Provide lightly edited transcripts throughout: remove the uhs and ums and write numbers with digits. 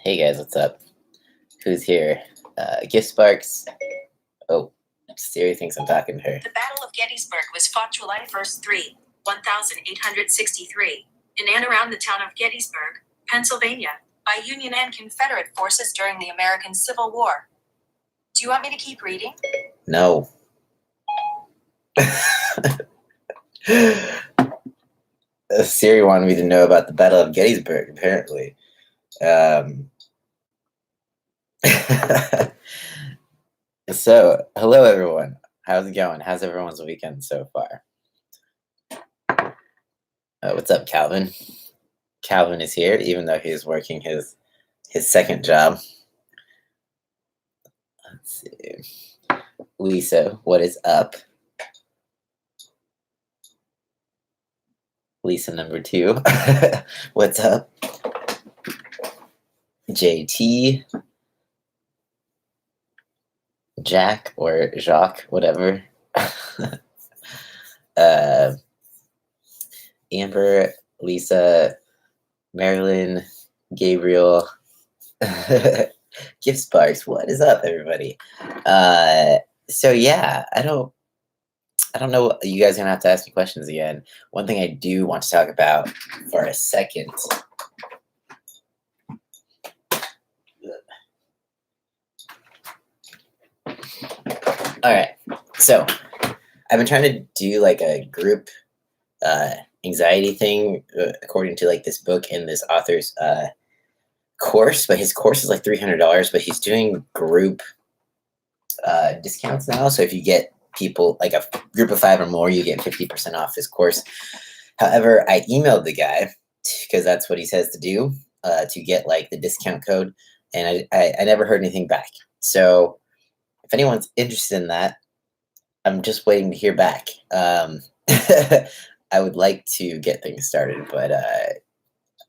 Hey guys, what's up? Who's here? Gift Sparks. Oh, Siri thinks I'm talking to her. The Battle of Gettysburg was fought July 1st, 1863, in and around the town of Gettysburg, Pennsylvania, by Union and Confederate forces during the American Civil War. Do you want me to keep reading? No. Siri wanted me to know about the Battle of Gettysburg, apparently. So, hello everyone. How's it going? How's everyone's weekend so far? What's up, Calvin? Calvin is here, even though he's working his second job. Let's see. Lisa, what is up? Lisa number 2. What's up? JT. Jack or Jacques, whatever. Amber, Lisa, Marilyn, Gabriel, Gift Sparks. What is up, everybody? So yeah, I don't know. You guys are gonna have to ask me questions again. One thing I do want to talk about for a second. All right, so I've been trying to do like a group anxiety thing according to like this book and this author's course, but his course is like $300, but he's doing group discounts now. So if you get people like a group of 5 or more, you get 50% off his course. However, I emailed the guy because that's what he says to do to get like the discount code, and I never heard anything back. So if anyone's interested in that, I'm just waiting to hear back. I would like to get things started, but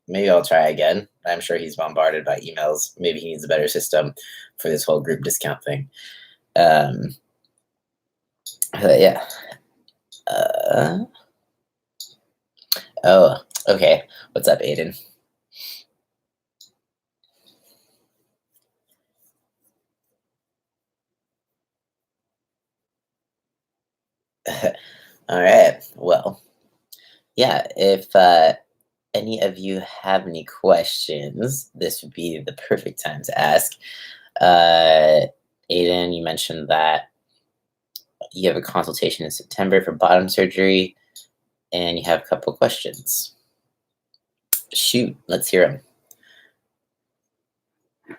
maybe I'll try again. I'm sure he's bombarded by emails. Maybe he needs a better system for this whole group discount thing. But yeah. Oh, okay. What's up, Aiden? All right. Well, yeah, if any of you have any questions, this would be the perfect time to ask. Aiden, you mentioned that you have a consultation in September for bottom surgery, and you have a couple questions. Shoot, let's hear them.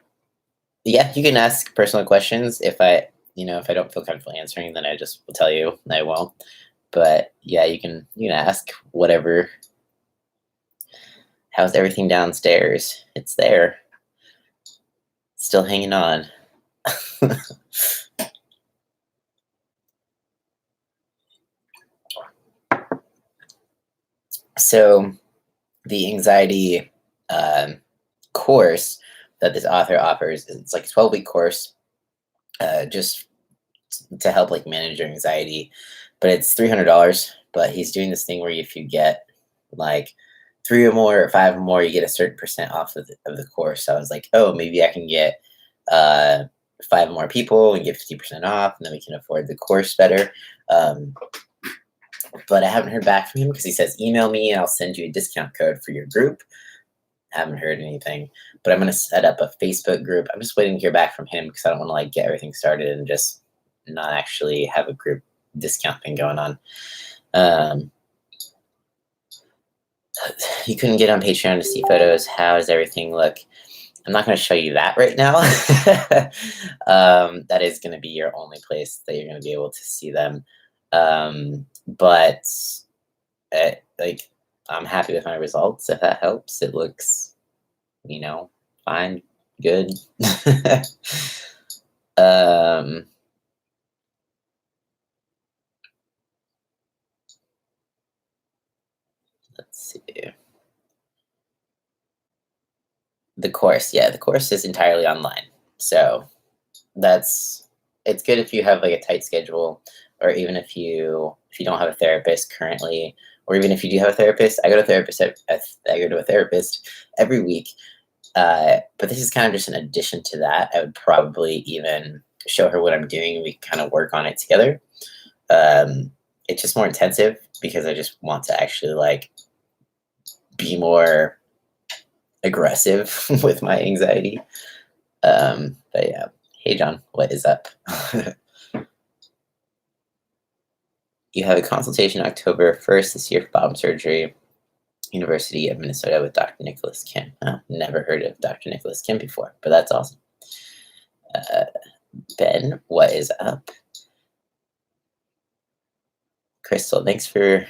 Yeah, you can ask personal questions. If I don't feel comfortable answering, then I just will tell you and I won't. But yeah, you can ask whatever. How's everything downstairs? It's there. Still hanging on. So the anxiety course that this author offers, it's like a 12-week course just to help like manage your anxiety, but it's $300. But he's doing this thing where if you get like 3 or more or 5 or more, you get a certain percent off of the course. So I was like, oh, maybe I can get 5 more people and get 50% off, and then we can afford the course better. But I haven't heard back from him because he says, email me and I'll send you a discount code for your group. Haven't heard anything, but I'm going to set up a Facebook group. I'm just waiting to hear back from him because I don't want to like get everything started and just not actually have a group discount thing going on. You couldn't get on Patreon to see photos. How does everything look? I'm not going to show you that right now. That is going to be your only place that you're going to be able to see them. But like, I'm happy with my results. If that helps, it looks, fine, good. Let's see. The course, yeah, the course is entirely online. So it's good if you have like a tight schedule, or even if you don't have a therapist currently, or even if you do have a therapist. I go to a therapist every week, But this is kind of just an addition to that. I would probably even show her what I'm doing. We kind of work on it together. It's just more intensive because I just want to actually like be more aggressive with my anxiety. But yeah. Hey John, what is up? You have a consultation October 1st this year for bottom surgery, University of Minnesota with Dr. Nicholas Kim. Never heard of Dr. Nicholas Kim before, but that's awesome. Ben, what is up? Crystal, thanks for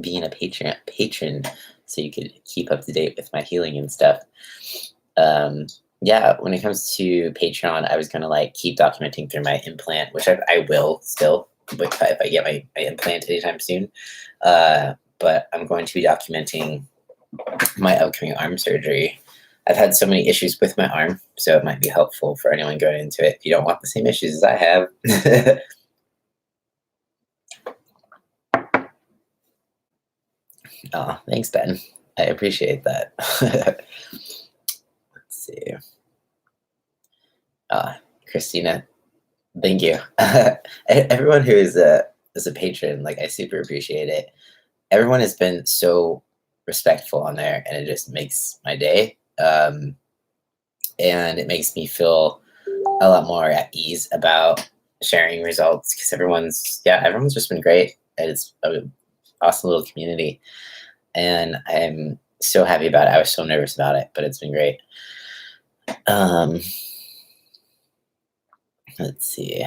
being a patron so you could keep up to date with my healing and stuff. Yeah, when it comes to Patreon, I was going to like keep documenting through my implant, which I will still, but if I get my implant anytime soon. But I'm going to be documenting my upcoming arm surgery. I've had so many issues with my arm, so it might be helpful for anyone going into it. If you don't want the same issues as I have. Oh, thanks, Ben. I appreciate that. Let's see. Christina, thank you. Everyone who is a patron, like I super appreciate it. Everyone has been so respectful on there, and it just makes my day. And it makes me feel a lot more at ease about sharing results because everyone's just been great. And it's an awesome little community, and I'm so happy about it. I was so nervous about it, but it's been great. Let's see.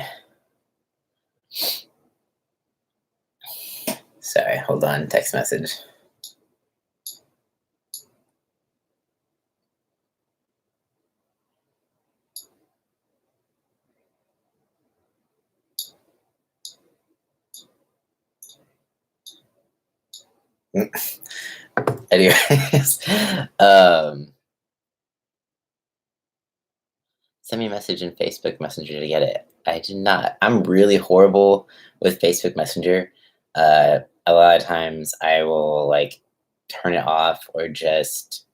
Sorry, hold on. Text message. Anyways, send me a message in Facebook Messenger to get it. I did not. I'm really horrible with Facebook Messenger. A lot of times I will like turn it off or just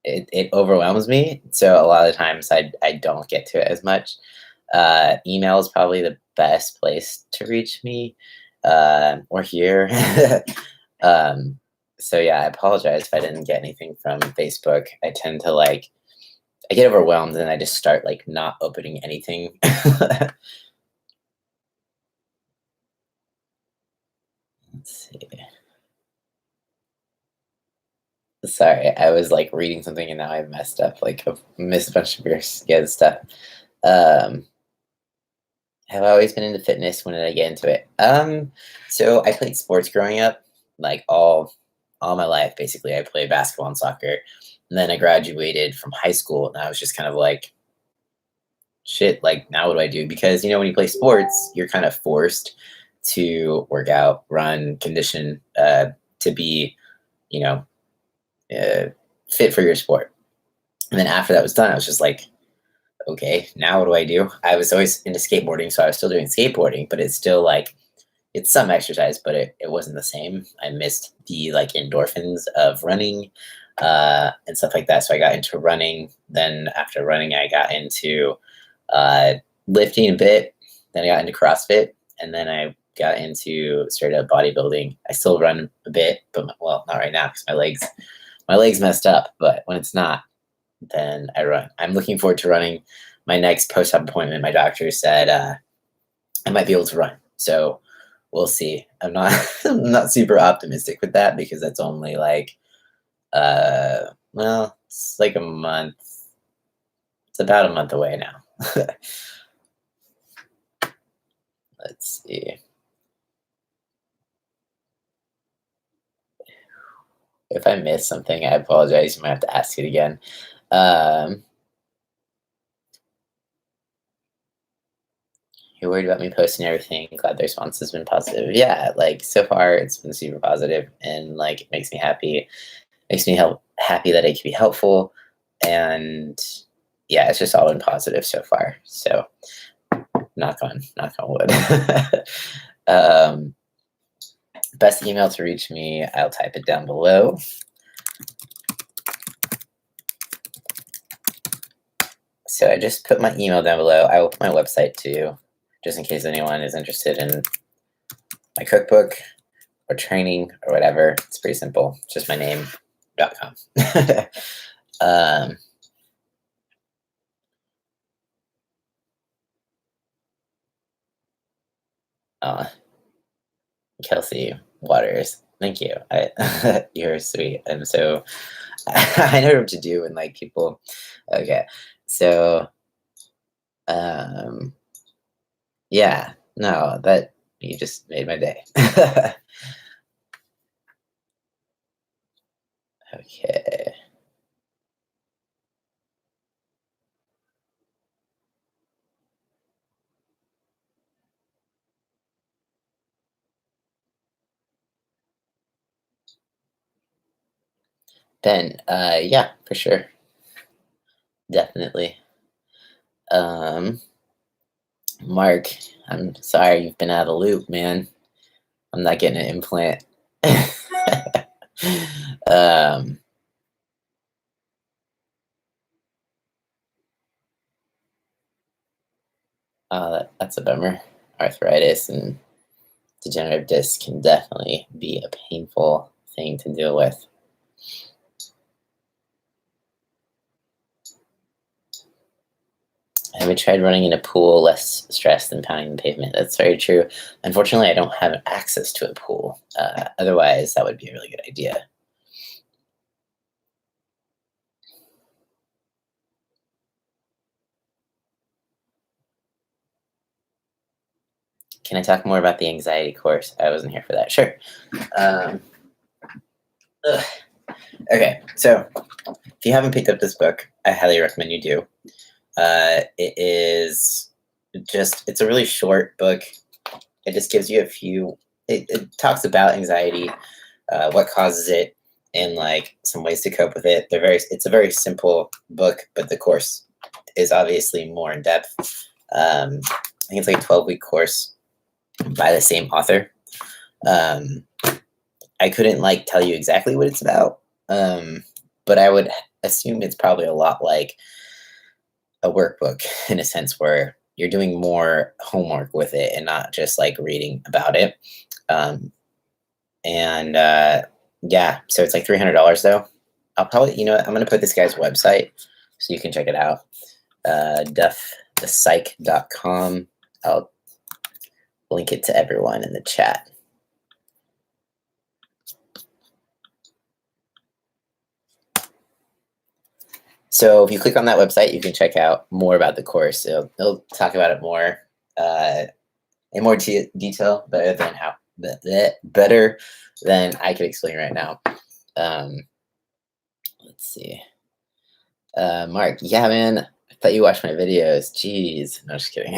it overwhelms me. So a lot of times I don't get to it as much. Email is probably the best place to reach me or here. So yeah, I apologize if I didn't get anything from Facebook. I tend to like I get overwhelmed and I just start like not opening anything. Let's see. Sorry, I was like reading something and now I messed up. Like I've missed a bunch of your good stuff. Um, have I always been into fitness? When did I get into it? So I played sports growing up, like all my life basically. I played basketball and soccer. And then I graduated from high school and I was just kind of like, shit, like now what do I do? Because when you play sports, you're kind of forced to work out, run, condition, to be, you know, fit for your sport. And then after that was done, I was just like, okay, now what do I do? I was always into skateboarding, so I was still doing skateboarding, but it's still like it's some exercise, but it wasn't the same. I missed the like endorphins of running and stuff like that. So I got into running. Then after running, I got into lifting a bit. Then I got into CrossFit, and then I got into straight up bodybuilding. I still run a bit, but well, not right now because my legs messed up. But when it's not, then I run. I'm looking forward to running my next post-op appointment. My doctor said I might be able to run, so we'll see. I'm not I'm not super optimistic with that because that's only like well, it's like a month. It's about a month away now. Let's see. If I missed something, I apologize. You might have to ask it again. You're worried about me posting everything. Glad the response has been positive. Yeah, like so far it's been super positive and like it makes me happy. Makes me happy that it can be helpful. And yeah, it's just all been positive so far. So knock on wood. Best email to reach me, I'll type it down below. So I just put my email down below. I will put my website too, just in case anyone is interested in my cookbook or training or whatever. It's pretty simple. It's just my name.com. Oh, Kelsey Waters, thank you. You're sweet. I'm so I know what to do when like people. Okay, so um, yeah, no, that you just made my day. Okay, then yeah, for sure, definitely. Um, Mark, I'm sorry you've been out of the loop, man. I'm not getting an implant. um, that's a bummer. Arthritis and degenerative disc can definitely be a painful thing to deal with. Have you tried running in a pool less stress than pounding the pavement? That's very true. Unfortunately, I don't have access to a pool. Otherwise, that would be a really good idea. Can I talk more about the anxiety course? I wasn't here for that. Sure. Um, ugh. Okay, so if you haven't picked up this book, I highly recommend you do. It is it's a really short book. It just gives you it talks about anxiety, what causes it, and like some ways to cope with it. It's a very simple book, but the course is obviously more in depth. I think it's like a 12-week course by the same author. I couldn't like tell you exactly what it's about, but I would assume it's probably a lot like a workbook in a sense where you're doing more homework with it and not just like reading about it. Um, and yeah, so it's like $300 though. I'll probably, I'm going to put this guy's website so you can check it out. Duffthepsych.com. I'll link it to everyone in the chat. So if you click on that website, you can check out more about the course. It'll talk about it more in more detail, better than I could explain right now. Let's see. Mark, yeah, man. I thought you watched my videos. Jeez. No, just kidding.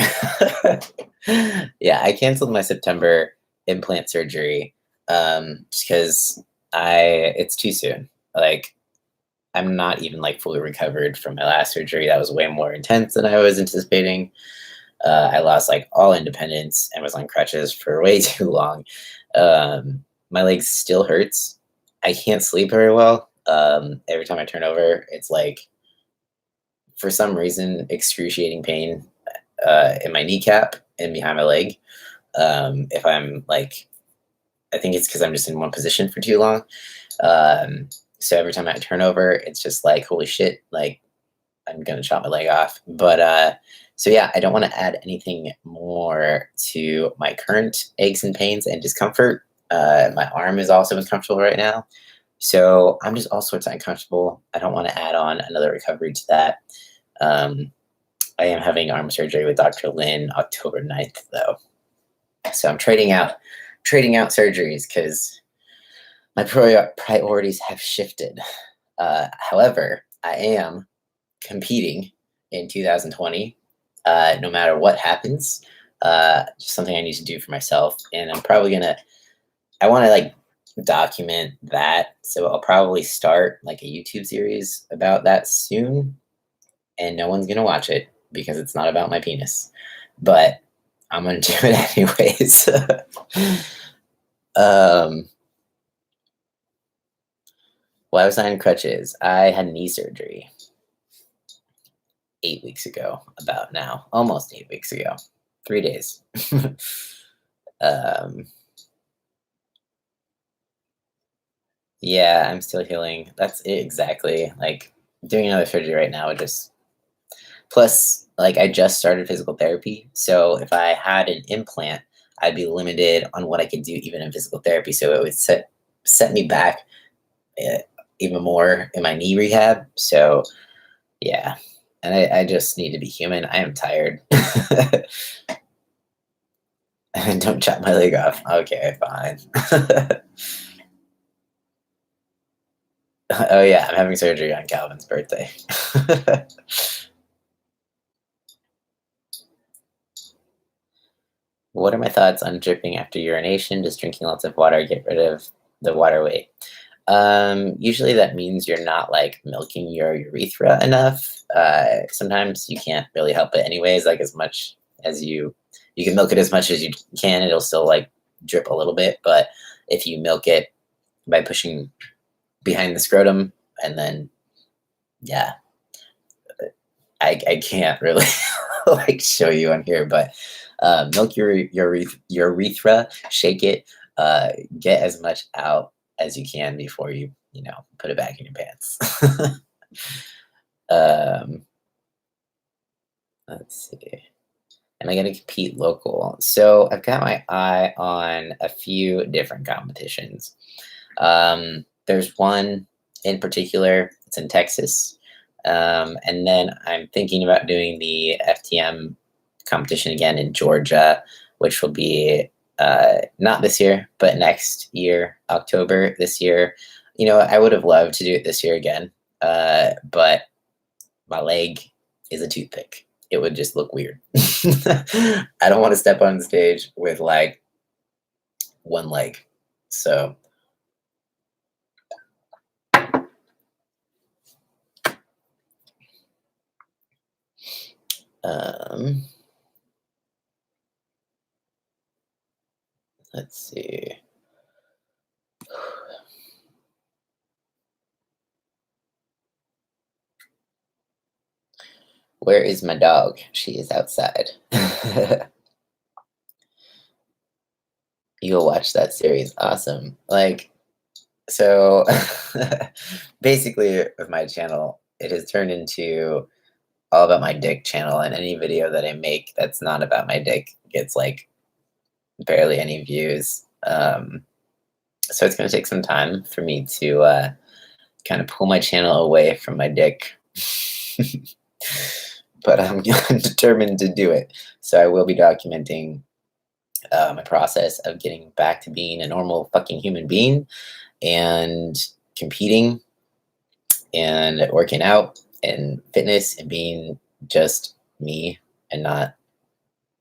Yeah, I canceled my September implant surgery just because it's too soon. Like, I'm not even like fully recovered from my last surgery. That was way more intense than I was anticipating. I lost like all independence and was on crutches for way too long. My legs still hurts. I can't sleep very well. Every time I turn over, it's like for some reason excruciating pain in my kneecap and behind my leg. If I'm like, I think it's because I'm just in one position for too long. So every time I turn over, it's just like, holy shit, like I'm gonna chop my leg off. But so yeah, I don't want to add anything more to my current aches and pains and discomfort. My arm is also uncomfortable right now. So I'm just all sorts of uncomfortable. I don't want to add on another recovery to that. I am having arm surgery with Dr. Lin October 9th, though. So I'm trading out surgeries because my priorities have shifted. However, I am competing in 2020, no matter what happens. Just something I need to do for myself, and I want to like document that. So I'll probably start like a YouTube series about that soon, and no one's gonna watch it because it's not about my penis, but I'm gonna do it anyways. Why was I on crutches? I had knee surgery. 8 weeks ago, about now, almost 8 weeks ago, 3 days. um, yeah, I'm still healing. That's it exactly. Like doing another surgery right now would just plus like I just started physical therapy, so if I had an implant, I'd be limited on what I could do even in physical therapy. So it would set me back uh, even more in my knee rehab. So yeah, and I just need to be human. I am tired. Don't chop my leg off. Okay, fine. Oh yeah, I'm having surgery on Calvin's birthday. What are my thoughts on dripping after urination? Just drinking lots of water, get rid of the water weight. Usually that means you're not like milking your urethra enough. Sometimes you can't really help it anyways. Like as much as you can milk it as much as you can, it'll still like drip a little bit. But if you milk it by pushing behind the scrotum, and then yeah, I can't really like show you on here, but milk your urethra, shake it, get as much out as you can before you put it back in your pants. um, let's see. Am I going to compete local? So I've got my eye on a few different competitions. There's one in particular. It's in Texas. And then I'm thinking about doing the FTM competition again in Georgia, which will be not this year, but next year, October this year. I would have loved to do it this year again, but my leg is a toothpick. It would just look weird. I don't want to step on stage with like one leg. So, um, let's see. Where is my dog? She is outside. You'll watch that series. Awesome. Like, so basically, with my channel, it has turned into all about my dick channel, and any video that I make that's not about my dick gets like barely any views. So it's going to take some time for me to kind of pull my channel away from my dick. But I'm determined to do it. So I will be documenting my process of getting back to being a normal fucking human being and competing and working out and fitness and being just me and not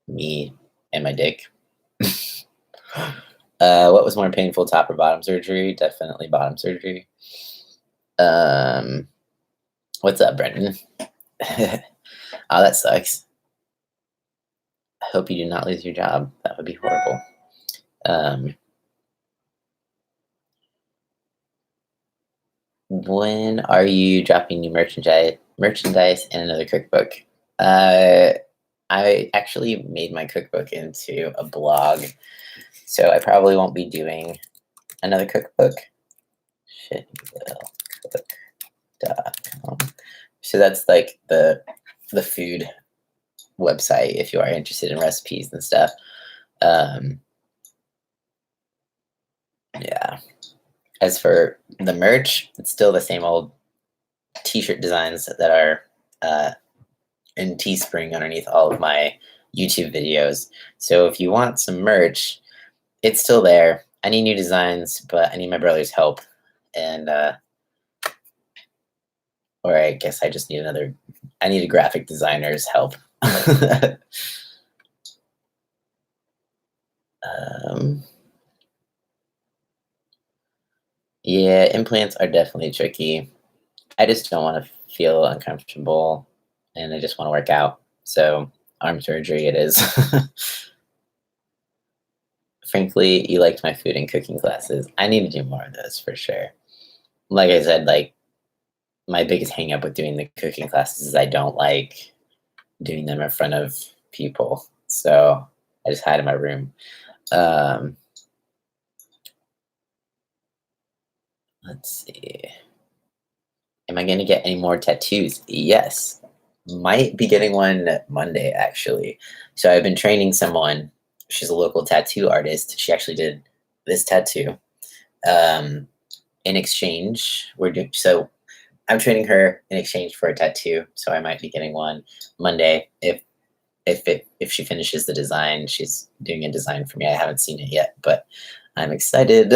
me and my dick. What was more painful, top or bottom surgery? Definitely bottom surgery. What's up, Brendan? Oh, that sucks. I hope you do not lose your job. That would be horrible. When are you dropping new merchandise and another cookbook? I actually made my cookbook into a blog, so I probably won't be doing another cookbook. Shitwillcook.com. So that's like the food website if you are interested in recipes and stuff. Yeah. As for the merch, it's still the same old t-shirt designs that are in Teespring underneath all of my YouTube videos. So if you want some merch, it's still there. I need new designs, but I need my brother's help. And or I guess I just need I need a graphic designer's help. Yeah, implants are definitely tricky. I just don't want to feel uncomfortable and I just want to work out. So arm surgery it is. Frankly, you liked my food and cooking classes. I need to do more of those for sure. Like I said, like my biggest hang up with doing the cooking classes is I don't like doing them in front of people. So I just hide in my room. Um, let's see. Am I going to get any more tattoos? Yes. Might be getting one Monday, actually. So I've been training someone. She's a local tattoo artist. She actually did this tattoo. Um, in exchange, we're doing so. I'm training her in exchange for a tattoo. So I might be getting one Monday if she finishes the design. She's doing a design for me. I haven't seen it yet, but I'm excited,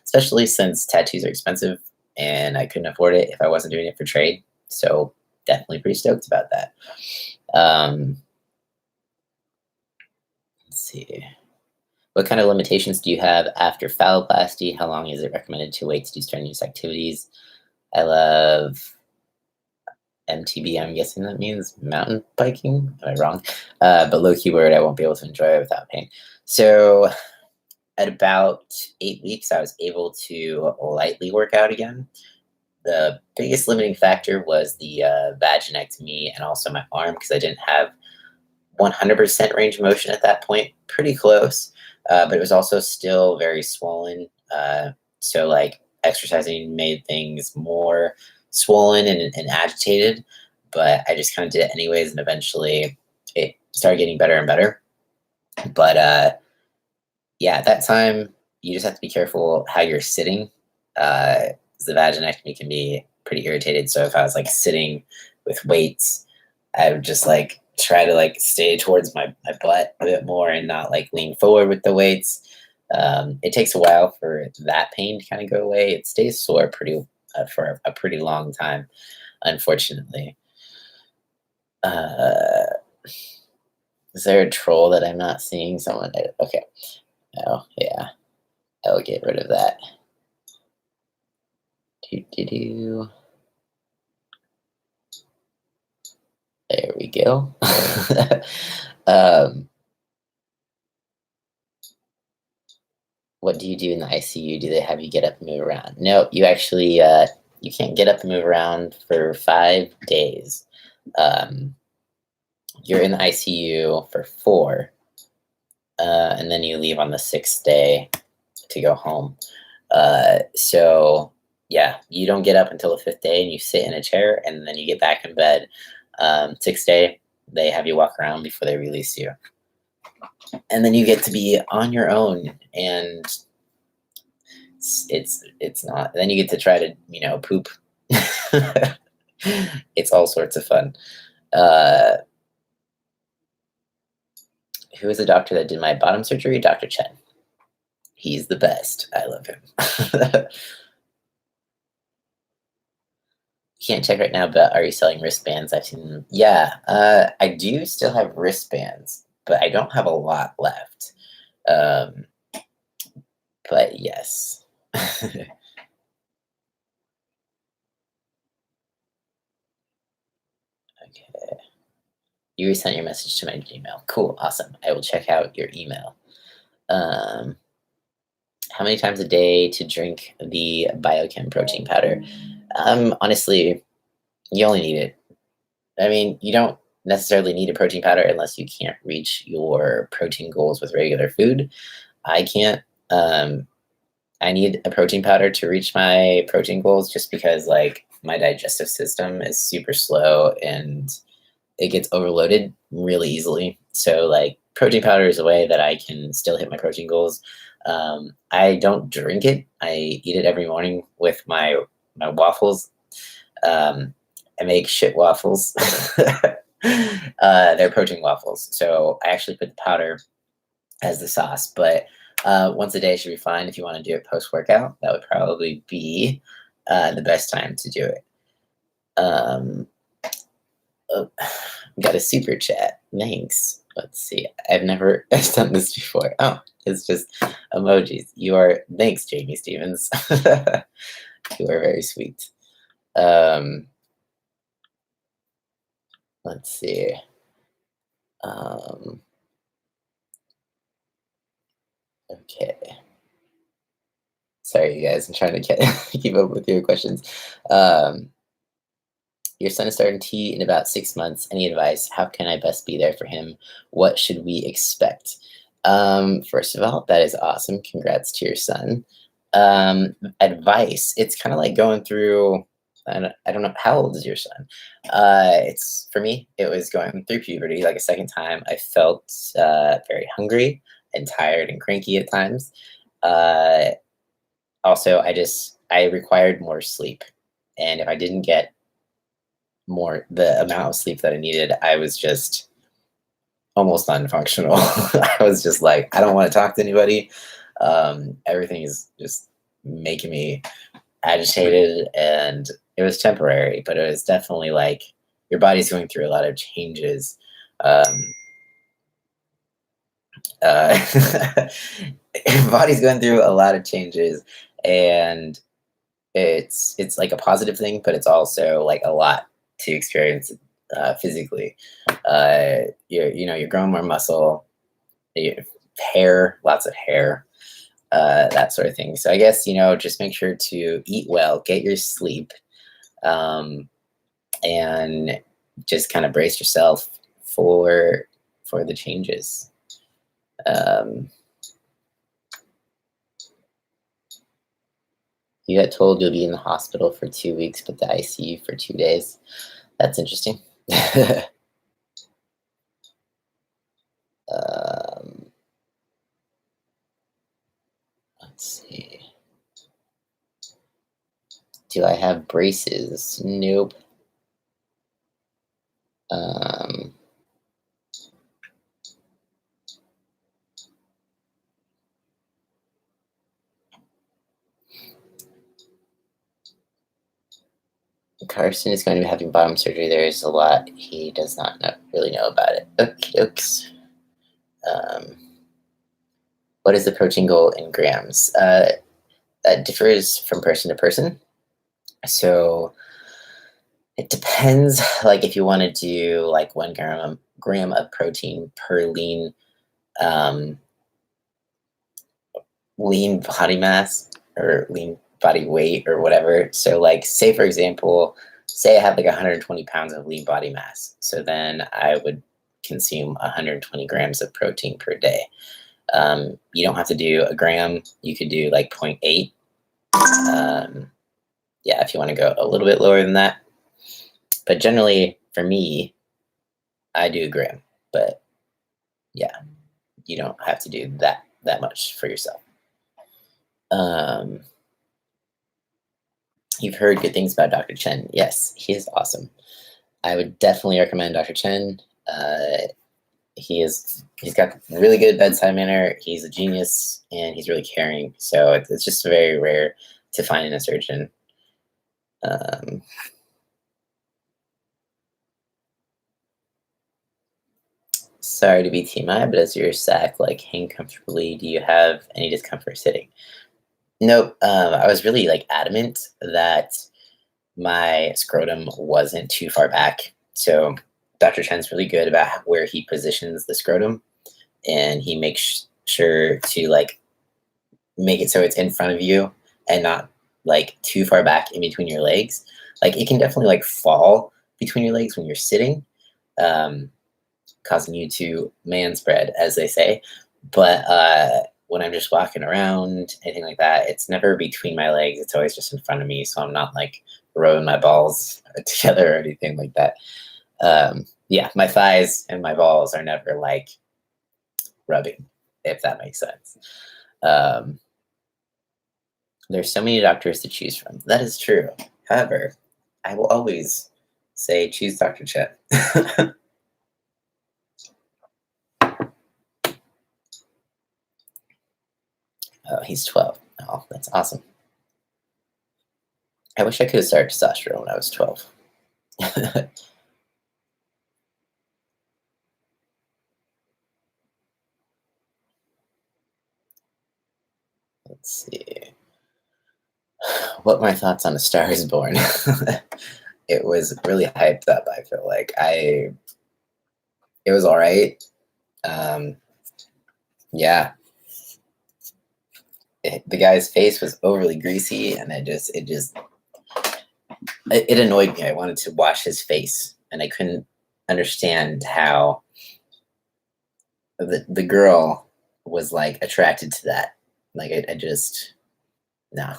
especially since tattoos are expensive and I couldn't afford it if I wasn't doing it for trade. So definitely pretty stoked about that. Um, let's see. What kind of limitations do you have after phalloplasty? How long is it recommended to wait to do strenuous activities? I love MTB. I'm guessing that means mountain biking. Am I wrong? But low keyword, I won't be able to enjoy it without pain. So at about 8 weeks, I was able to lightly work out again. The biggest limiting factor was the vaginectomy and also my arm because I didn't have 100% range of motion at that point. Pretty close, but it was also still very swollen. So like exercising made things more swollen and agitated, but I just kind of did it anyways, and eventually it started getting better and better. But yeah, at that time, you just have to be careful how you're sitting. The vaginectomy can be pretty irritated. So if I was like sitting with weights, I would just like try to like stay towards my butt a bit more and not like lean forward with the weights. It takes a while for that pain to kind of go away. It stays sore for a pretty long time, unfortunately. Uh, is there a troll that I'm not seeing? Someone? Okay. Oh yeah. I'll get rid of that. There we go. um, what do you do in the ICU? Do they have you get up and move around? No, you actually you can't get up and move around for 5 days. Um, you're in the ICU for 4, and then you leave on the 6th day to go home. So yeah, you don't get up until the 5th day, and you sit in a chair, and then you get back in bed. 6th day, they have you walk around before they release you, and then you get to be on your own, and it's not. Then you get to try to poop. It's all sorts of fun. Uh, who is the doctor that did my bottom surgery? Dr. Chen. He's the best. I love him. Can't check right now, but are you selling wristbands? I've seen them. Yeah, I do still have wristbands, but I don't have a lot left. Um, but yes. Okay. You resent your message to my Gmail. Cool, awesome. I will check out your email. How many times a day to drink the Biochem protein powder? Honestly, you only need it. I mean, you don't necessarily need a protein powder unless you can't reach your protein goals with regular food. I can't. I need a protein powder to reach my protein goals just because like my digestive system is super slow and it gets overloaded really easily. So like protein powder is a way that I can still hit my protein goals. I don't drink it. I eat it every morning with my waffles. I make shit waffles. They're protein waffles. So I actually put the powder as the sauce, but once a day should be fine. If you want to do it post workout, that would probably be the best time to do it. Oh, got a super chat. Thanks. Let's see. I've never done this before. Oh, it's just emojis. Thanks, Jamie Stevens. You are very sweet. Let's see. Okay. Sorry, you guys. I'm trying to keep up with your questions. Your son is starting T in about 6 months. Any advice? How can I best be there for him? What should we expect? First of all, that is awesome. Congrats to your son. Advice. It's kind of like going through. I don't know, how old is your son? It's for me. It was going through puberty like a second time. I felt very hungry and tired and cranky at times. Uh, Also, I required more sleep, and if I didn't get the amount of sleep that I needed, I was just almost unfunctional. I was just like, I don't want to talk to anybody. Everything is just making me agitated, and it was temporary, but it was definitely like your body's going through a lot of changes. Um, your body's going through a lot of changes, and it's like a positive thing, but it's also like a lot to experience physically. You're growing more muscle, you, hair, lots of hair, that sort of thing. So I guess just make sure to eat well, get your sleep, um, and just kind of brace yourself for the changes. Um, you got told you'll be in the hospital for 2 weeks, but the ICU for 2 days. That's interesting. um, let's see. Do I have braces? Nope. Um, Carson is going to be having bottom surgery. There is a lot he does not really know about it. Okey-dokes. What is the protein goal in grams? That differs from person to person. So it depends. Like if you want to do like 1 gram of protein per um, lean body mass or lean body weight or whatever. So like say for example, say I have like 120 pounds of lean body mass. So then I would consume 120 grams of protein per day. You don't have to do a gram. You could do like 0.8. Yeah, if you want to go a little bit lower than that. But generally for me, I do a gram. But yeah, you don't have to do that much for yourself. You've heard good things about Dr. Chen. Yes, he is awesome. I would definitely recommend Dr. Chen. He's got really good bedside manner. He's a genius, and he's really caring. So it's just very rare to find in a surgeon. Sorry to be TMI, but does your sack like hang comfortably? Do you have any discomfort sitting? Nope. I was really like adamant that my scrotum wasn't too far back. So Dr. Chen's really good about where he positions the scrotum, and he makes sure to like make it so it's in front of you and not like too far back in between your legs. Like it can definitely like fall between your legs when you're sitting, causing you to man spread, as they say. But when I'm just walking around, anything like that, it's never between my legs. It's always just in front of me, so I'm not like rubbing my balls together or anything like that. Yeah, my thighs and my balls are never like rubbing, if that makes sense. There's so many doctors to choose from. That is true. However, I will always say choose Dr. Chen. Oh, he's 12. Oh, that's awesome. I wish I could have started testosterone when I was 12. Let's see. What my thoughts on A Star Is Born? It was really hyped up. I feel like it was all right. Yeah, the guy's face was overly greasy, and it just it annoyed me. I wanted to wash his face, and I couldn't understand how the girl was like attracted to that. Like I just no.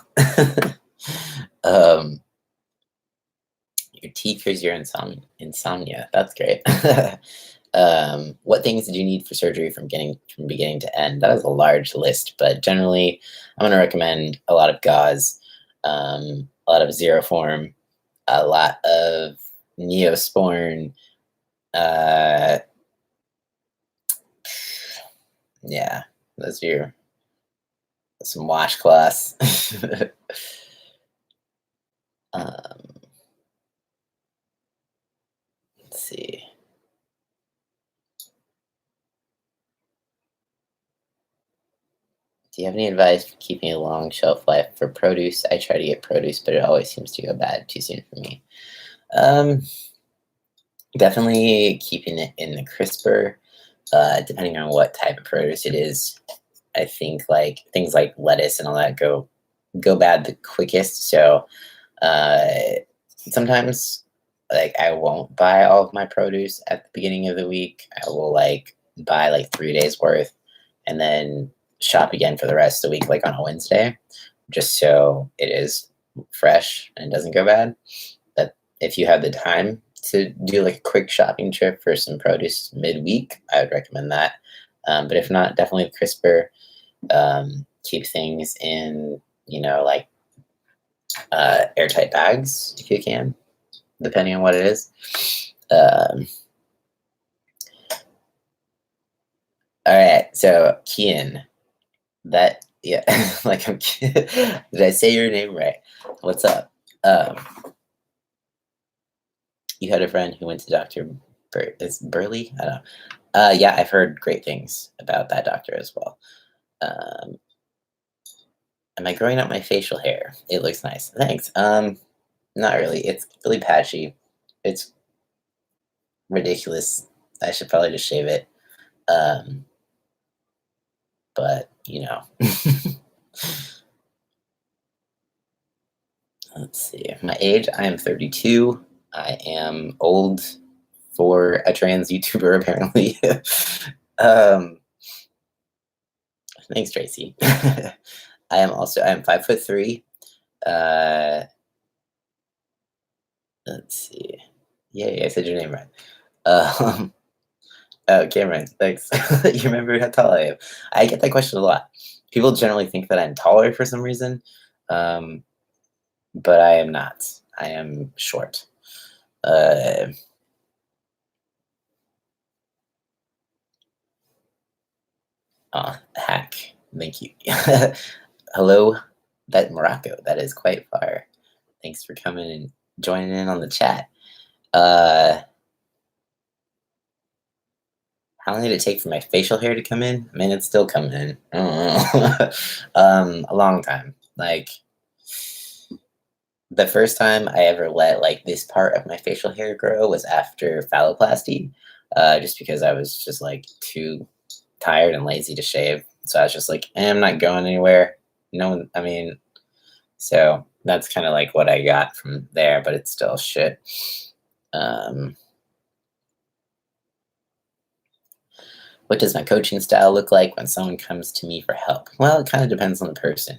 um, your tea cures your insomnia. That's great. What things did you need for surgery from beginning to end? That is a large list, but generally, I'm going to recommend a lot of gauze, a lot of Zeroform, a lot of Neosporin. Uh, yeah, those are some washcloths. um, let's see. Do you have any advice for keeping a long shelf life for produce? I try to get produce, but it always seems to go bad too soon for me. Um, Definitely keeping it in the crisper, depending on what type of produce it is. I think like things like lettuce and all that go bad the quickest. So uh, sometimes like I won't buy all of my produce at the beginning of the week. I will like buy like 3 days worth and then shop again for the rest of the week, like on a Wednesday, just so it is fresh and doesn't go bad. But if you have the time to do like a quick shopping trip for some produce midweek, I would recommend that. But if not, definitely crisper. Keep things in, like airtight bags if you can, depending on what it is. Um, all right, so Kian, that yeah, like did I say your name right? What's up? Um, you had a friend who went to Doctor is Burley? I don't know. Yeah, I've heard great things about that doctor as well. Um, am I growing out my facial hair? It looks nice. Thanks. Not really. It's really patchy. It's ridiculous. I should probably just shave it. Um, but let's see. My age, I am 32. I am old for a trans YouTuber, apparently. um, thanks, Tracy. I'm 5'3". Uh, let's see. Yeah, I said your name right. Um, oh, Cameron, thanks. You remember how tall I am? I get that question a lot. People generally think that I'm taller for some reason, um, but I am not. I am short. Uh, Hack. Thank you. Hello, that Morocco. That is quite far. Thanks for coming and joining in on the chat. Uh, how long did it take for my facial hair to come in? I mean, it's still coming in. I don't know. A long time. Like the first time I ever let like this part of my facial hair grow was after phalloplasty, just because I was just like too tired and lazy to shave. So I was just like, I'm not going anywhere. No one, I mean, so that's kind of like what I got from there, but it's still shit. Um, what does my coaching style look like when someone comes to me for help? Well, it kind of depends on the person.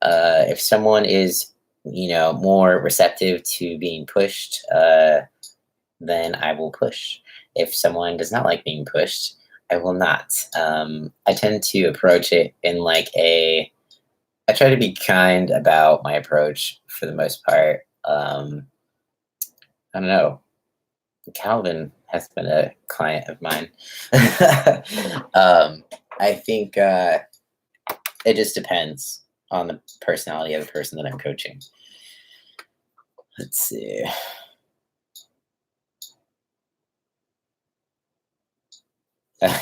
If someone is, more receptive to being pushed, then I will push. If someone does not like being pushed, I will not. I tend to approach it in like I try to be kind about my approach for the most part. I don't know. Calvin has been a client of mine. I think it just depends on the personality of the person that I'm coaching. Let's see.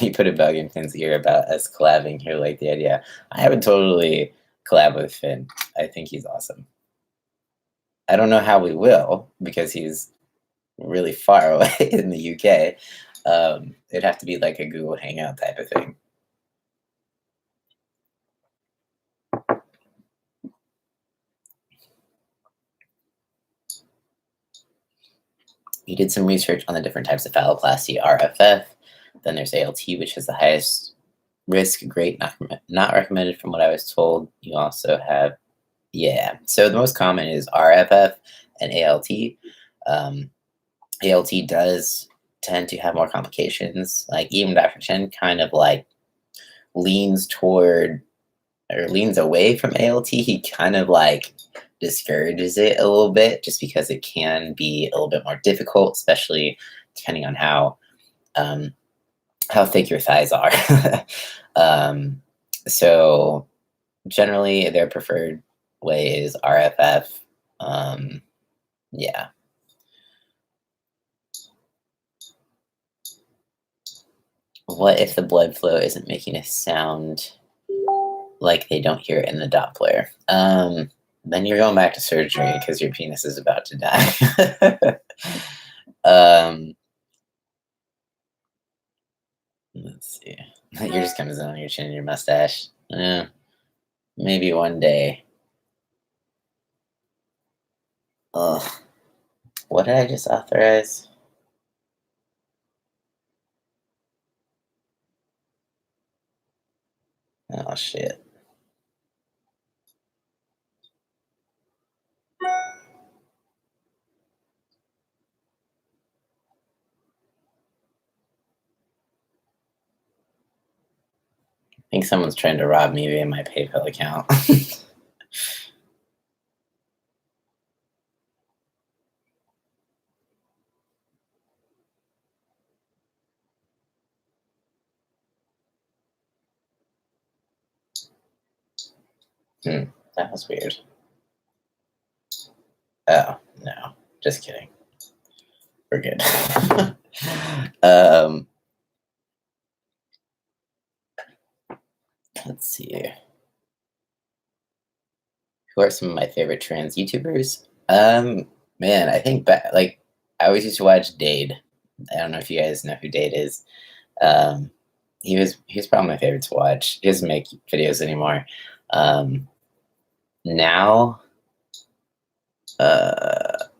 You put a bug in Finn's ear about us collabing here, like the idea. I would totally collab with Finn. I think he's awesome. I don't know how we will because he's really far away in the UK. It'd have to be like a Google Hangout type of thing. He did some research on the different types of phalloplasty, RFF. Then there's ALT, which is the highest risk, grade, not recommended from what I was told. You also have, yeah. So the most common is RFF and ALT. ALT does tend to have more complications. Like even Dr. Chen kind of like leans toward or leans away from ALT. He kind of like discourages it a little bit just because it can be a little bit more difficult, especially depending on how thick your thighs are. um, so generally their preferred way is RFF. Yeah. What if the blood flow isn't making a sound like they don't hear it in the Doppler? Then you're going back to surgery because your penis is about to die. Let's see. You're just kind of zoning your chin and your mustache. Maybe one day. Ugh. What did I just authorize? Oh, shit. I think someone's trying to rob me via my PayPal account. That was weird. Oh, no. Just kidding. We're good. Let's see. Who are some of my favorite trans YouTubers? Man, I think like I always used to watch Dade. I don't know if you guys know who Dade is. Um, he was probably my favorite to watch. He doesn't make videos anymore. Now, that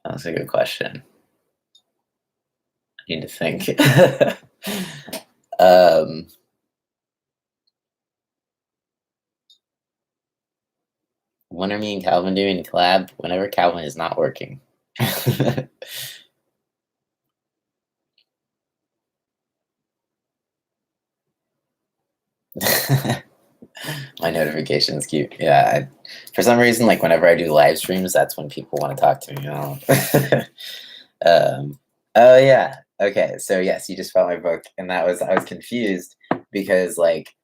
was a good question. I need to think. When are me and Calvin doing a collab? Whenever Calvin is not working. My notifications keep, yeah. For some reason, like whenever I do live streams, that's when people want to talk to me. Oh yeah. Okay. So yes, you just found my book, and I was confused because like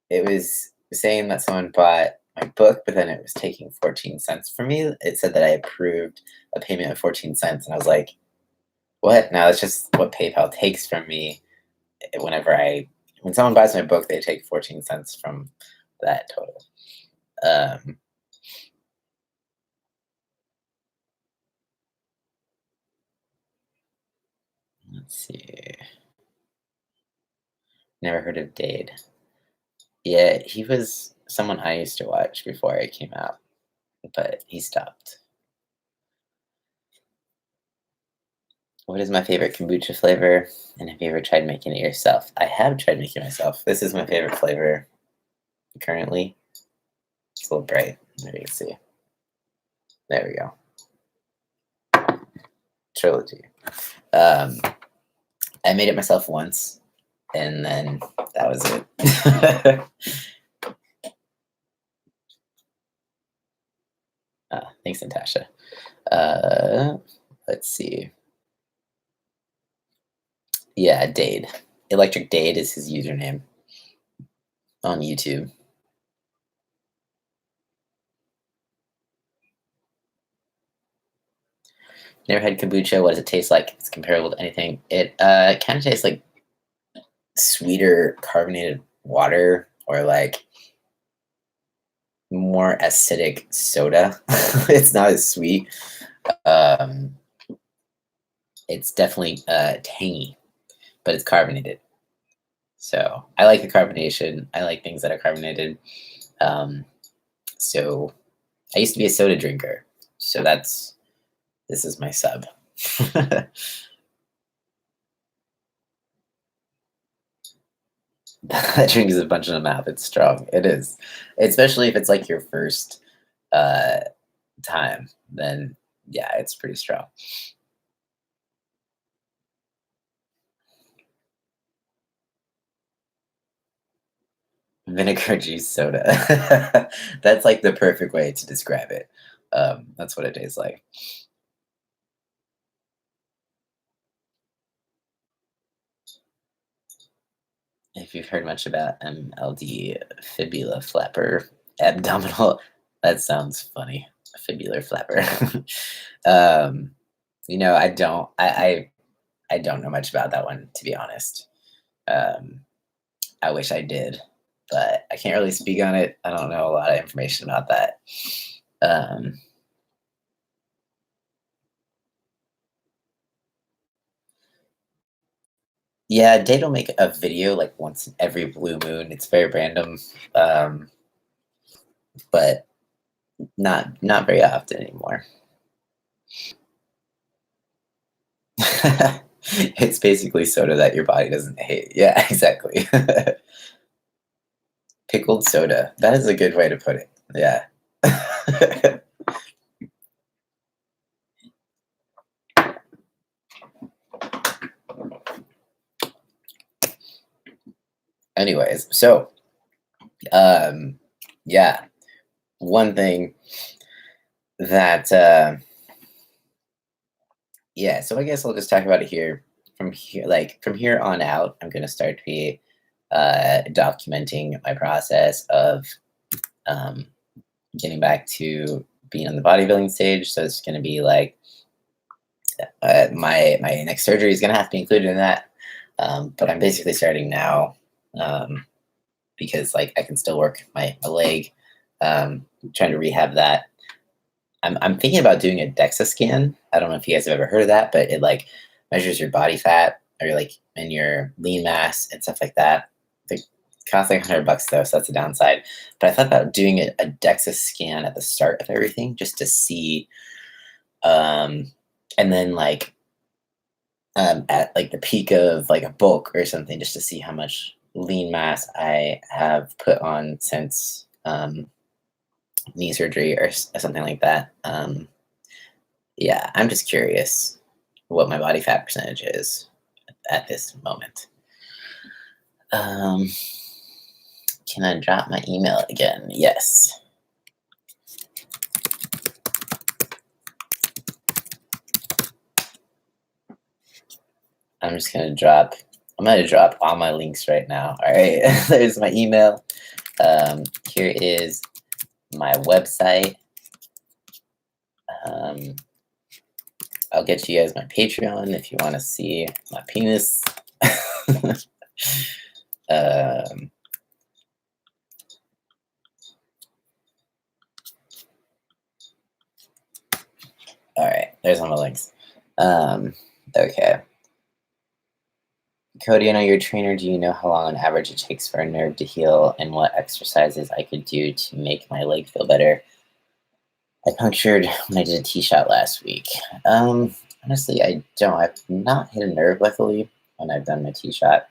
it was saying that someone bought my book, but then it was taking 14 cents from me. It said that I approved a payment of 14 cents, and I was like, what? No, it's just what PayPal takes from me whenever when someone buys my book, they take 14 cents from that total. Let's see. Never heard of Dade. Yeah, he was someone I used to watch before it came out, but he stopped. What is my favorite kombucha flavor? And have you ever tried making it yourself? I have tried making it myself. This is my favorite flavor currently. It's a little bright. Maybe you can see. There we go. Trilogy. I made it myself once, and then that was it. Thanks, Natasha. Let's see. Yeah, Dade. Electric Dade is his username on YouTube. Never had kombucha. What does it taste like? It's comparable to anything. It kind of tastes like sweeter carbonated water or like more acidic soda. It's not as sweet. It's definitely tangy, but it's carbonated. So I like the carbonation. I like things that are carbonated. So I used to be a soda drinker. So this is my sub. That drink is a punch in the mouth. It's strong. It is, especially if it's like your first uh, time. Then yeah, it's pretty strong. Vinegar juice soda. That's like the perfect way to describe it. That's what it tastes like. If you've heard much about MLD, fibula flapper, abdominal, that sounds funny. Fibular flapper. um, I don't. I don't know much about that one, to be honest. Um, I wish I did, but I can't really speak on it. I don't know a lot of information about that. Um, yeah, Date will make a video like once in every blue moon. It's very random, um, but not very often anymore. It's basically soda that your body doesn't hate. Yeah, exactly. Pickled soda. That is a good way to put it. Yeah. Anyways, so um yeah, one thing that yeah, so I guess I'll just talk about it here. From here on out, I'm gonna start to be documenting my process of um getting back to being on the bodybuilding stage. So it's gonna be like my next surgery is gonna have to be included in that. But I'm basically starting now, um, because like I can still work my leg, trying to rehab that. I'm thinking about doing a DEXA scan. I don't know if you guys have ever heard of that, but it like measures your body fat or like and your lean mass and stuff like that. It costs like $100 though, so that's a downside. But I thought about doing a DEXA scan at the start of everything just to see, um, and then like at like the peak of like a bulk or something, just to see how much lean mass I have put on since knee surgery or something like that. Yeah, I'm just curious what my body fat percentage is at this moment. Um, can I drop my email again? Yes. I'm gonna drop all my links right now. All right. There's my email. Here is my website. Um, I'll get you guys my Patreon if you want to see my penis. um, all right, there's all my links. Okay. Cody, I know you're a trainer. Do you know how long on average it takes for a nerve to heal and what exercises I could do to make my leg feel better? I punctured when I did a tee shot last week. Honestly, I don't. I've not hit a nerve, luckily, when I've done my tee shot.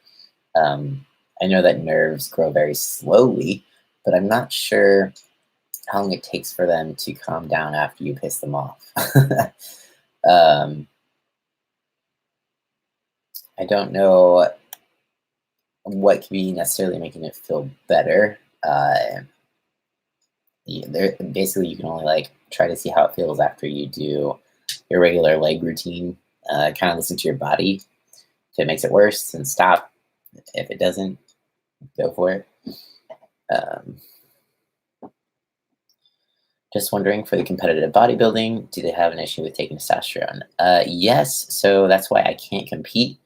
Um, I know that nerves grow very slowly, but I'm not sure how long it takes for them to calm down after you piss them off. um, I don't know what could be necessarily making it feel better. Basically, you can only like try to see how it feels after you do your regular leg routine. Kind of listen to your body. If it makes it worse, then stop. If it doesn't, go for it. Um, just wondering, for the competitive bodybuilding, do they have an issue with taking testosterone? Yes, so that's why I can't compete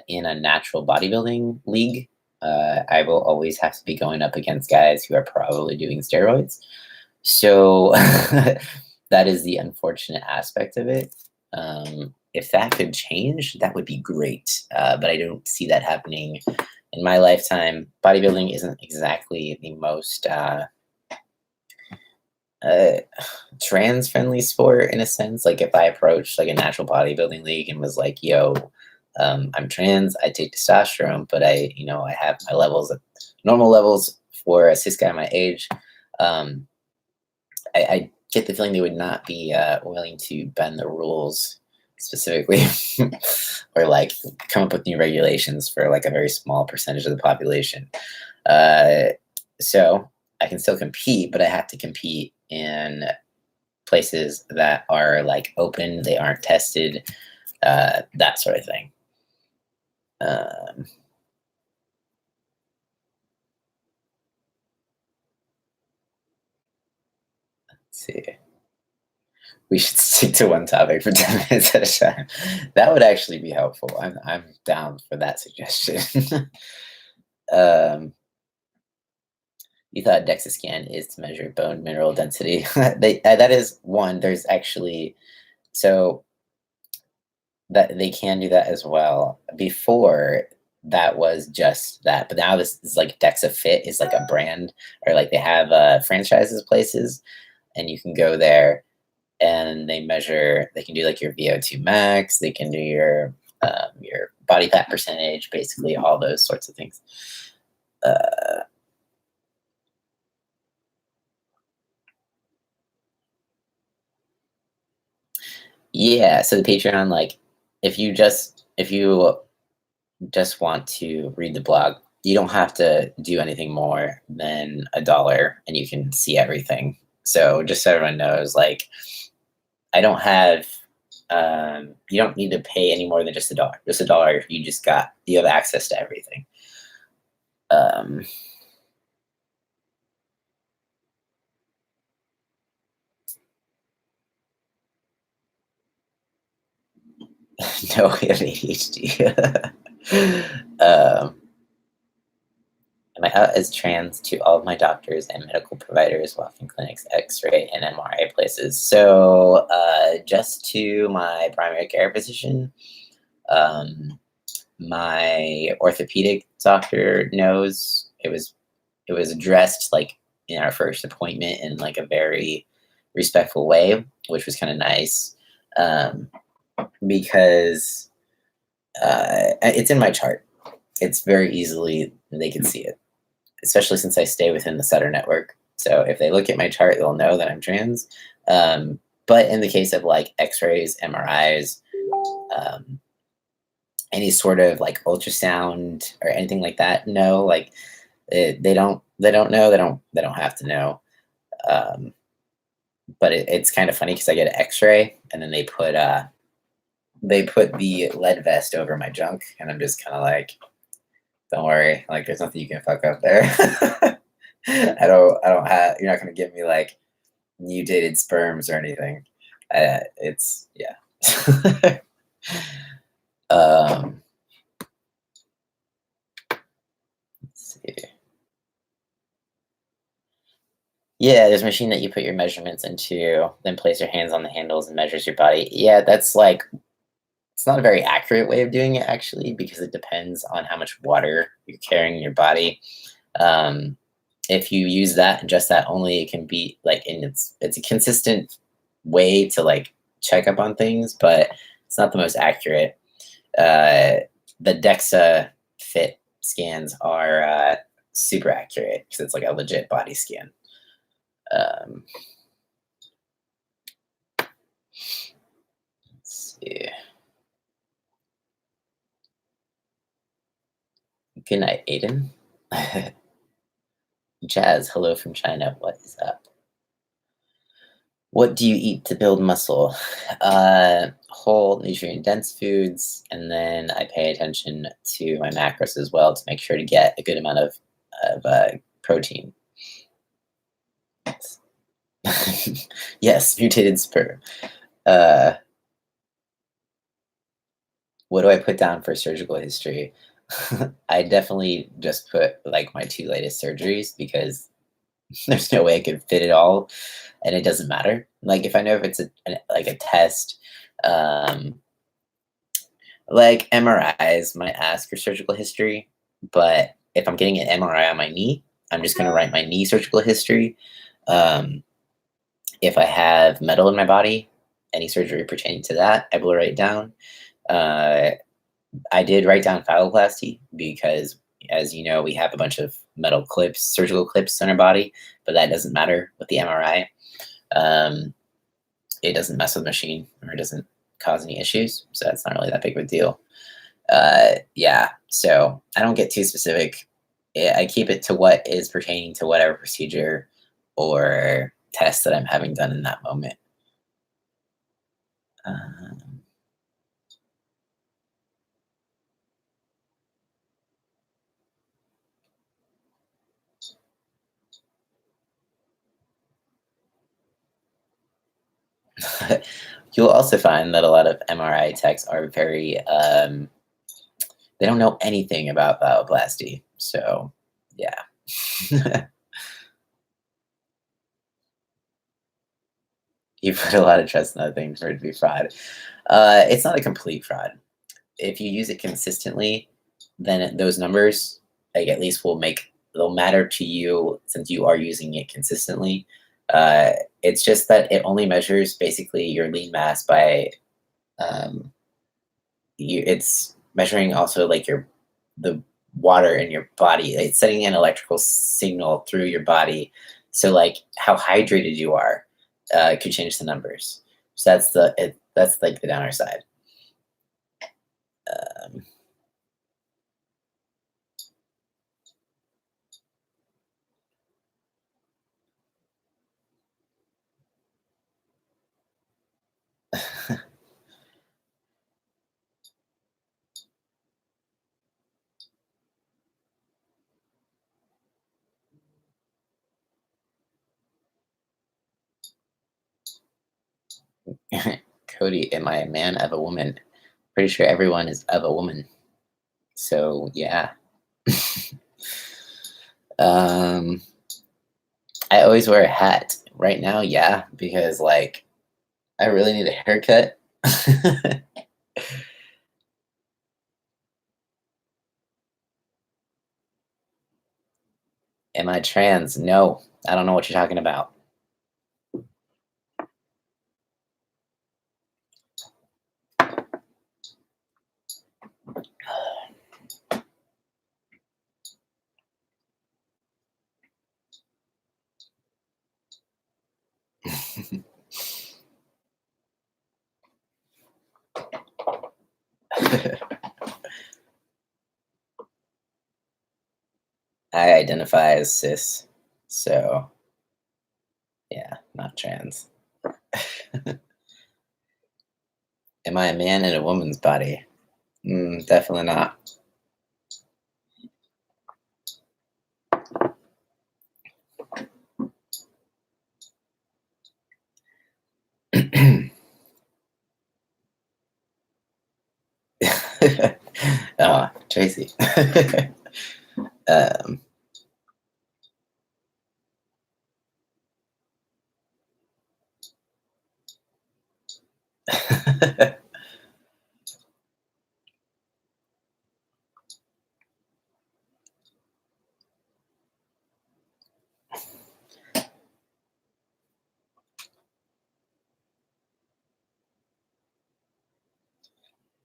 in a natural bodybuilding league. I will always have to be going up against guys who are probably doing steroids. So that is the unfortunate aspect of it. If that could change, that would be great. But I don't see that happening in my lifetime. Bodybuilding isn't exactly the most uh, trans-friendly sport in a sense. Like if I approached like a natural bodybuilding league and was like, "Yo, I'm trans. I take testosterone, but I have my levels at normal levels for a cis guy my age." Um, I get the feeling they would not be willing to bend the rules specifically, or like come up with new regulations for like a very small percentage of the population. Uh, so I can still compete, but I have to compete in places that are like open, they aren't tested, that sort of thing. Um, let's see. We should stick to one topic for 10 minutes at a time. That would actually be helpful. I'm down for that suggestion. um, you thought DEXA scan is to measure bone mineral density. That is one. There's actually so that they can do that as well. Before that was just that, but now this is like DEXA Fit is like a brand, or like they have franchises places, and you can go there and they measure. They can do like your VO2 max. They can do your body fat percentage, basically all those sorts of things. Uh, yeah, so the Patreon, like, if you just want to read the blog, you don't have to do anything more than $1, and you can see everything. So just so everyone knows, like, I don't have you don't need to pay any more than just $1. Just $1, you have access to everything. Um, no, we have ADHD. um, am I out as trans to all of my doctors and medical providers, walk-in clinics, X-ray, and MRI places? So just to my primary care physician. Um, my orthopedic doctor knows it was addressed like in our first appointment in like a very respectful way, which was kind of nice, um, because it's in my chart. It's very easily they can see it, especially since I stay within the Sutter network. So if they look at my chart, they'll know that I'm trans. But in the case of like X-rays, MRIs, um, any sort of like ultrasound or anything like that, no, like they don't know, they don't have to know. Um, but it's kind of funny because I get an X-ray and then they put the lead vest over my junk, and I'm just kind of like, don't worry, like there's nothing you can fuck up there. I don't have, you're not gonna give me like mutated sperms or anything. It's yeah. um, let's see. Yeah, there's a machine that you put your measurements into, then place your hands on the handles and measures your body. Yeah, that's like it's not a very accurate way of doing it actually, because it depends on how much water you're carrying in your body. Um, if you use that and just that only, it can be like, and it's a consistent way to like check up on things, but it's not the most accurate. Uh, the DEXA Fit scans are super accurate because it's like a legit body scan. Um, let's see. Good night, Aiden. Jazz, hello from China. What is up? What do you eat to build muscle? Whole nutrient dense foods, and then I pay attention to my macros as well to make sure to get a good amount of protein. Yes, mutated sperm. Uh, what do I put down for surgical history? I definitely just put like my two latest surgeries because there's no way I could fit it all, and it doesn't matter. Like if I know if it's like a test, um, like MRIs might ask for surgical history, but if I'm getting an MRI on my knee, I'm just gonna write my knee surgical history. Um, If I have metal in my body, any surgery pertaining to that, I will write down. Uh, I did write down phalloplasty because, as you know, we have a bunch of metal clips, surgical clips in our body, but that doesn't matter with the MRI. Um, it doesn't mess with the machine or it doesn't cause any issues, so that's not really that big of a deal. Yeah, so I don't get too specific. I keep it to what is pertaining to whatever procedure or test that I'm having done in that moment. Um, you'll also find that a lot of MRI techs are very they don't know anything about bioplasty. So yeah. You put a lot of trust in that thing for it to be fraud. It's not a complete fraud. If you use it consistently, then those numbers, like at least they'll matter to you since you are using it consistently. It's just that it only measures basically your lean mass by um, it's measuring also like the water in your body. It's sending an electrical signal through your body. So like how hydrated you are could change the numbers. So that's like the downer side. Um, Cody, am I a man of a woman? Pretty sure everyone is of a woman. So yeah. um, I always wear a hat. Right now, yeah, because like I really need a haircut. Am I trans? No, I don't know what you're talking about. I identify as cis, so yeah, not trans. Am I a man in a woman's body? Definitely not. Oh, Tracy. um,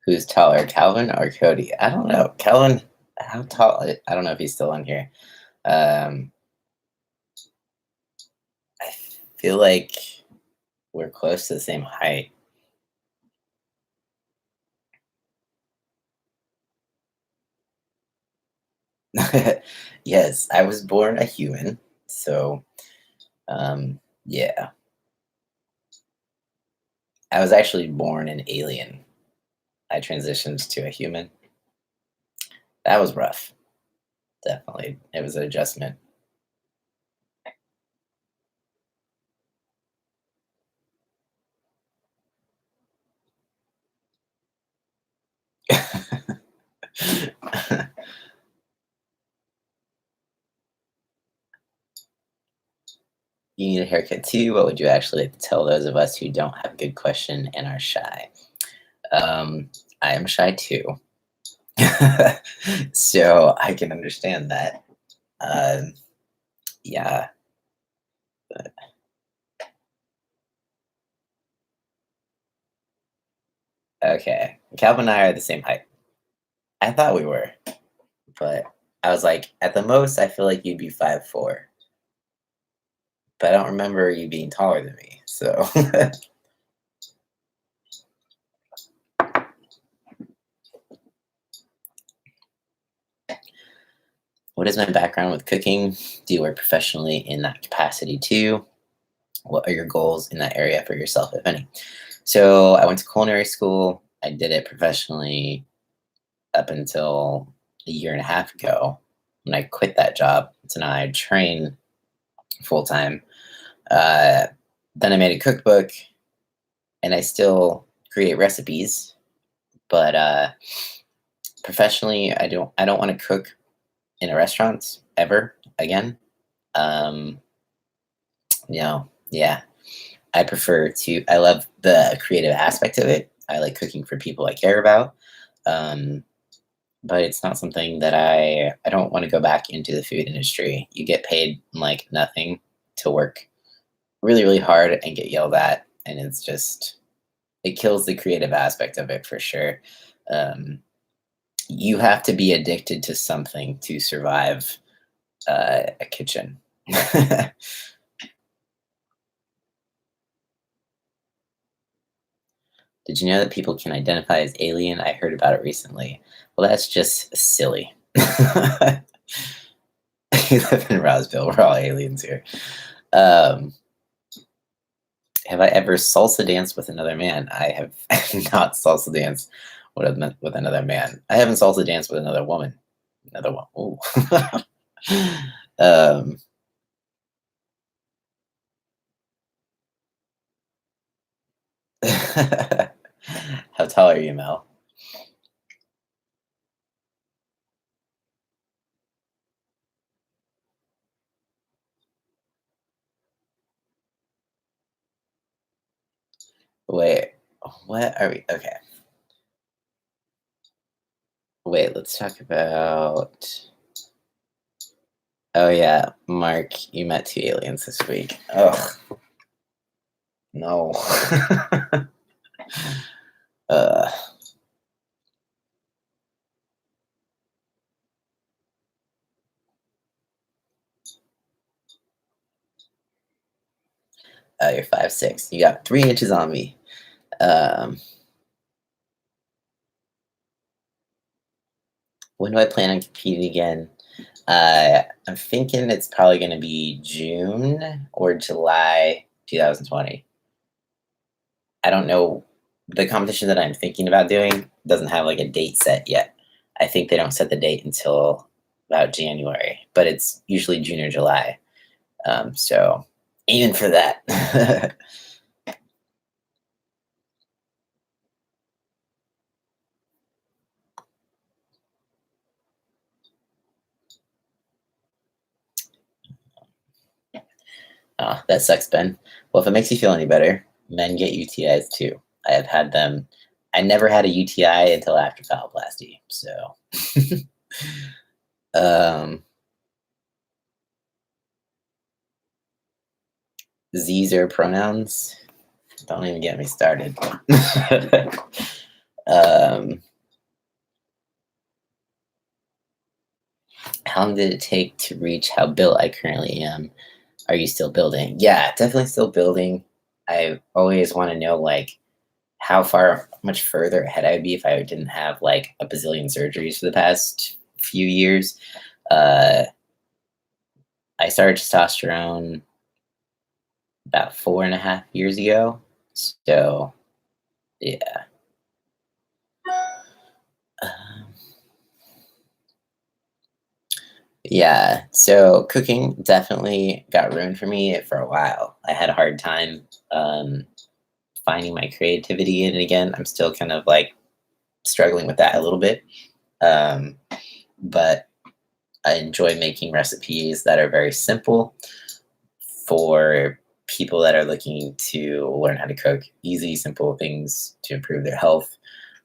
who's taller, Calvin or Cody? I don't know. Calvin, how tall? I don't know if he's still on here. Um, I feel like we're close to the same height. Yes, I was born a human, so yeah, I was actually born an alien. I transitioned to a human. That was rough. Definitely, it was an adjustment. You need a haircut too. What would you actually like to tell those of us who don't have a good question and are shy? Um, I am shy too, so I can understand that. Um, yeah, Okay. Calvin and I are the same height. I thought we were, but I was like, at the most, I feel like you'd be 5'4", but I don't remember you being taller than me. So, what is my background with cooking? Do you work professionally in that capacity too? What are your goals in that area for yourself, if any? So, I went to culinary school. I did it professionally up until a year and a half ago when I quit that job. So now I train full time. Uh, then I made a cookbook, and I still create recipes, but professionally, I don't want to cook in a restaurant ever again. Um, yeah, I prefer to. I love the creative aspect of it. I like cooking for people I care about. Um, but it's not something that I don't want to go back into the food industry. You get paid like nothing to work really, really hard and get yelled at, and it's just it kills the creative aspect of it for sure. Um, you have to be addicted to something to survive a kitchen. Did you know that people can identify as alien? I heard about it recently. Well, that's just silly. You live in Roseville. We're all aliens here. Um, have I ever salsa danced with another man? I have not salsa danced with another man. I haven't salsa danced with another woman. Another one. Ooh. um, how tall are you, Mel? Wait, what are we? Okay. Wait, let's talk about. Oh yeah, Mark, you met two aliens this week. Oh no. uh, you're 5'6". You got 3 inches on me. Um, when do I plan on competing again? I'm thinking it's probably going to be June or July 2020. I don't know. The competition that I'm thinking about doing doesn't have like a date set yet. I think they don't set the date until about January, but it's usually June or July. So aiming for that. Oh, that sucks, Ben. Well, if it makes you feel any better, men get UTIs too. I have had them. I never had a UTI until after phalloplasty. So, um, Z's are pronouns. Don't even get me started. um, how long did it take to reach how built I currently am? Are you still building? Yeah, definitely still building. I always want to know like how far much further ahead I'd be if I didn't have like a bazillion surgeries for the past few years. Uh, I started testosterone about 4.5 years ago. So yeah. Um, yeah. So cooking definitely got ruined for me for a while. I had a hard time um, finding my creativity in it again. I'm still kind of like struggling with that a little bit. Um, but I enjoy making recipes that are very simple for people that are looking to learn how to cook easy, simple things to improve their health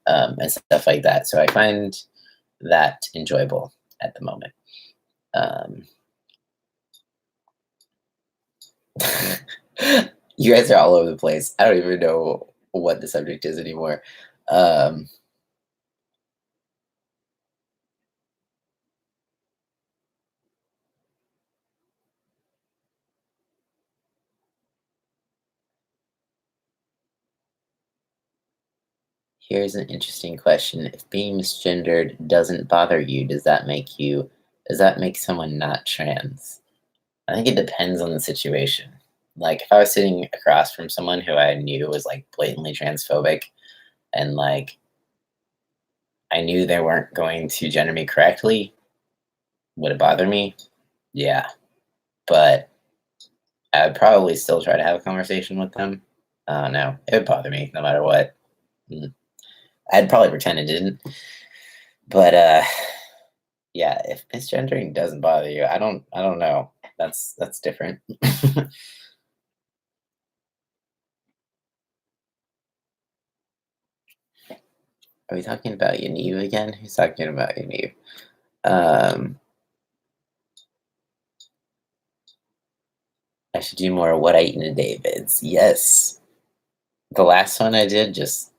and stuff like that. So I find that enjoyable at the moment. Um, you guys are all over the place. I don't even know what the subject is anymore. Um, Here's an interesting question. If being misgendered doesn't bother you, does that make someone not trans? I think it depends on the situation. Like if I was sitting across from someone who I knew was like blatantly transphobic and like I knew they weren't going to gender me correctly, would it bother me? Yeah. But I would probably still try to have a conversation with them. No, it would bother me no matter what. Mm. I'd probably pretend it didn't. But yeah, if misgendering doesn't bother you, I don't know. That's different. Are we talking about Yaniv again? Who's talking about Yaniv? Um, I should do more what I eat in a day vids. Yes. The last one I did just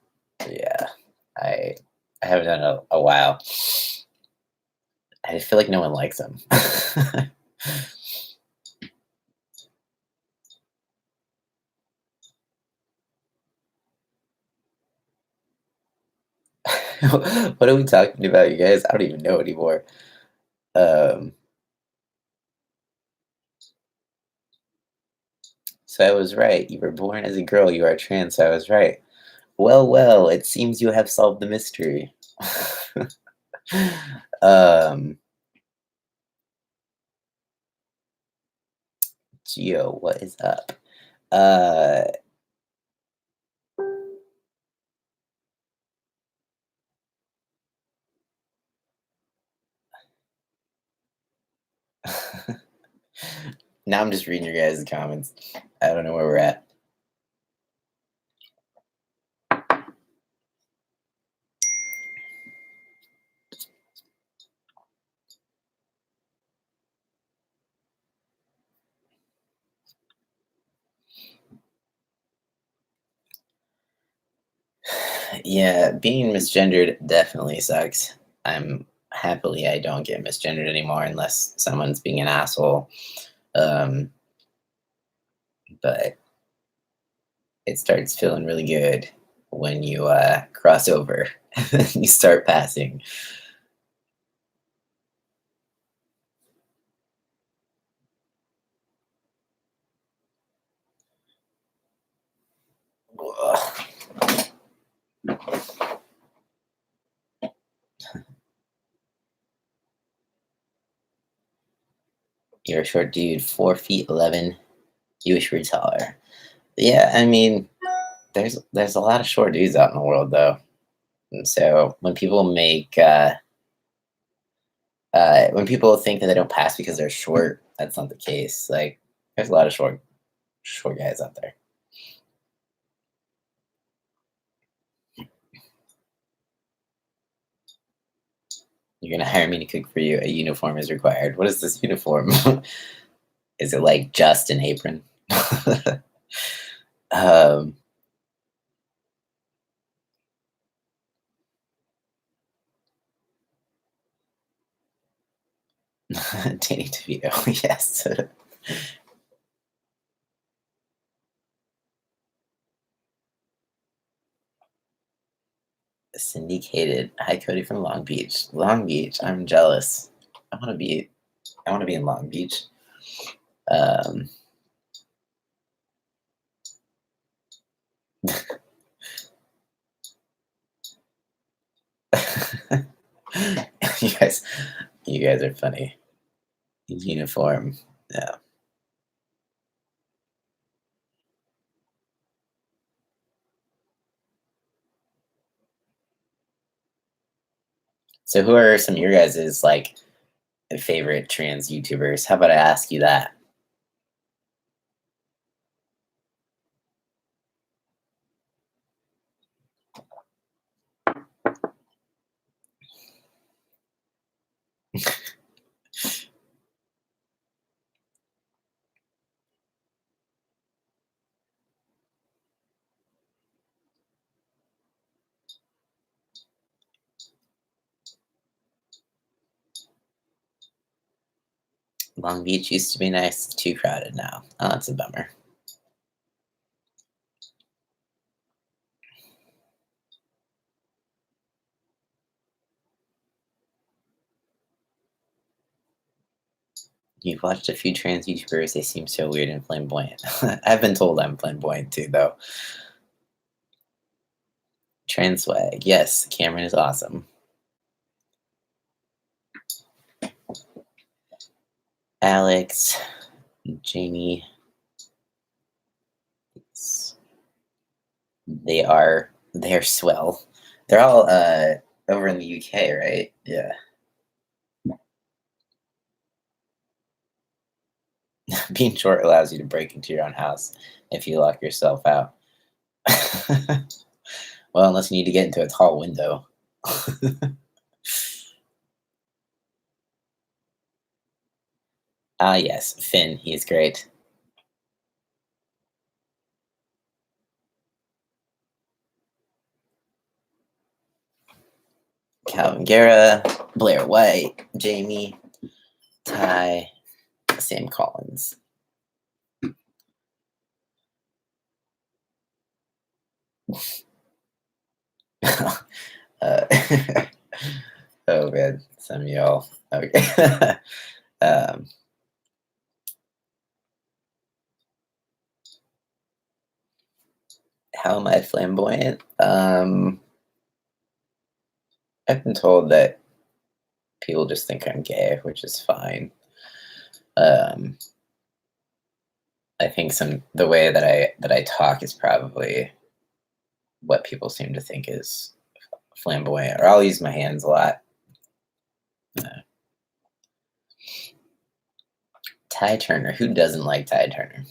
yeah. I I haven't done a while. I feel like no one likes them. What are we talking about, you guys? I don't even know anymore. Um, so I was right. You were born as a girl. You are trans. So I was right. Well, well. It seems you have solved the mystery. um, Geo, what is up? Uh, now I'm just reading your guys' comments. I don't know where we're at. Yeah, being misgendered definitely sucks. I'm happily I don't get misgendered anymore unless someone's being an asshole. Um, but it starts feeling really good when you cross over and you start passing. Ugh. You're a short dude, 4 feet 11. You wish you were taller. Yeah, I mean, there's a lot of short dudes out in the world though, and so when people think that they don't pass because they're short, that's not the case. Like, there's a lot of short guys out there. You're gonna hire me to cook for you. A uniform is required. What is this uniform? Is it like just an apron? um, Danny DeVito, yes. Syndicated. Hi, Cody from Long Beach. Long Beach. I'm jealous. I want to be. I want to be in Long Beach. Um, you guys, you guys are funny. Uniform. Yeah. So, who are some of your guys' like favorite trans YouTubers? How about I ask you that? Long Beach used to be nice. It's too crowded now. Oh, that's a bummer. You've watched a few trans YouTubers. They seem so weird and flamboyant. I've been told I'm flamboyant too, though. Trans swag. Yes, Cameron is awesome. Alex, Jamie. They're swell. They're all over in the UK, right? Yeah. Being short allows you to break into your own house if you lock yourself out. Well, unless you need to get into a tall window. Ah, yes, Finn. He's great. Calvin Guerra, Blair White, Jamie, Ty, Sam Collins. uh, oh man, some of y'all. Okay. um, how am I flamboyant? I've been told that people just think I'm gay, which is fine. Um, I think the way that I talk is probably what people seem to think is flamboyant. Or I'll use my hands a lot. Ty Turner. Who doesn't like Ty Turner?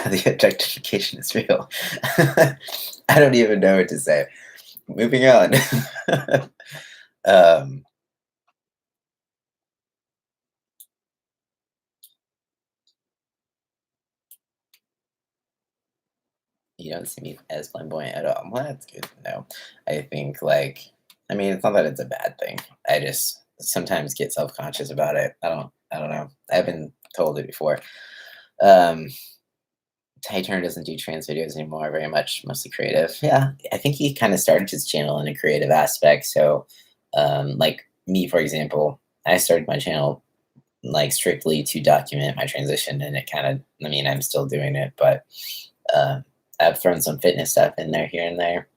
The objectification is real. I don't even know what to say. Moving on. um, you don't see me as flamboyant at all. Well, that's good to know. I think I mean, it's not that it's a bad thing. I just sometimes get self-conscious about it. I don't know. I've been told it before. Um, Ty Turner doesn't do trans videos anymore very much, mostly creative. Yeah, I think he kind of started his channel in a creative aspect. So, like me, for example, I started my channel like strictly to document my transition, and it kind of, I mean, I'm still doing it, but uh, I've thrown some fitness stuff in there here and there,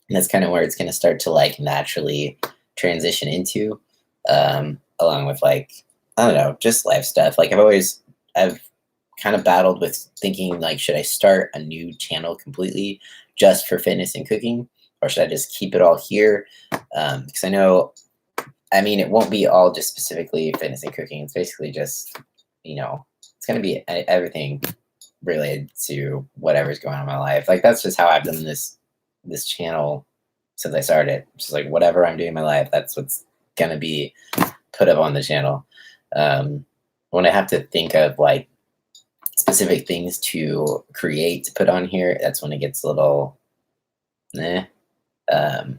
and that's kind of where it's going to start to like naturally transition into, along with like I don't know, just life stuff. Like I've kind of battled with thinking like, should I start a new channel completely just for fitness and cooking, or should I just keep it all here? Because I know, I mean, it won't be all just specifically fitness and cooking. It's basically just, it's going to be everything related to whatever's going on in my life. Like that's just how I've done this channel since I started. Just like whatever I'm doing in my life, that's what's going to be put up on the channel. When I have to think of like specific things to create to put on here, that's when it gets a little um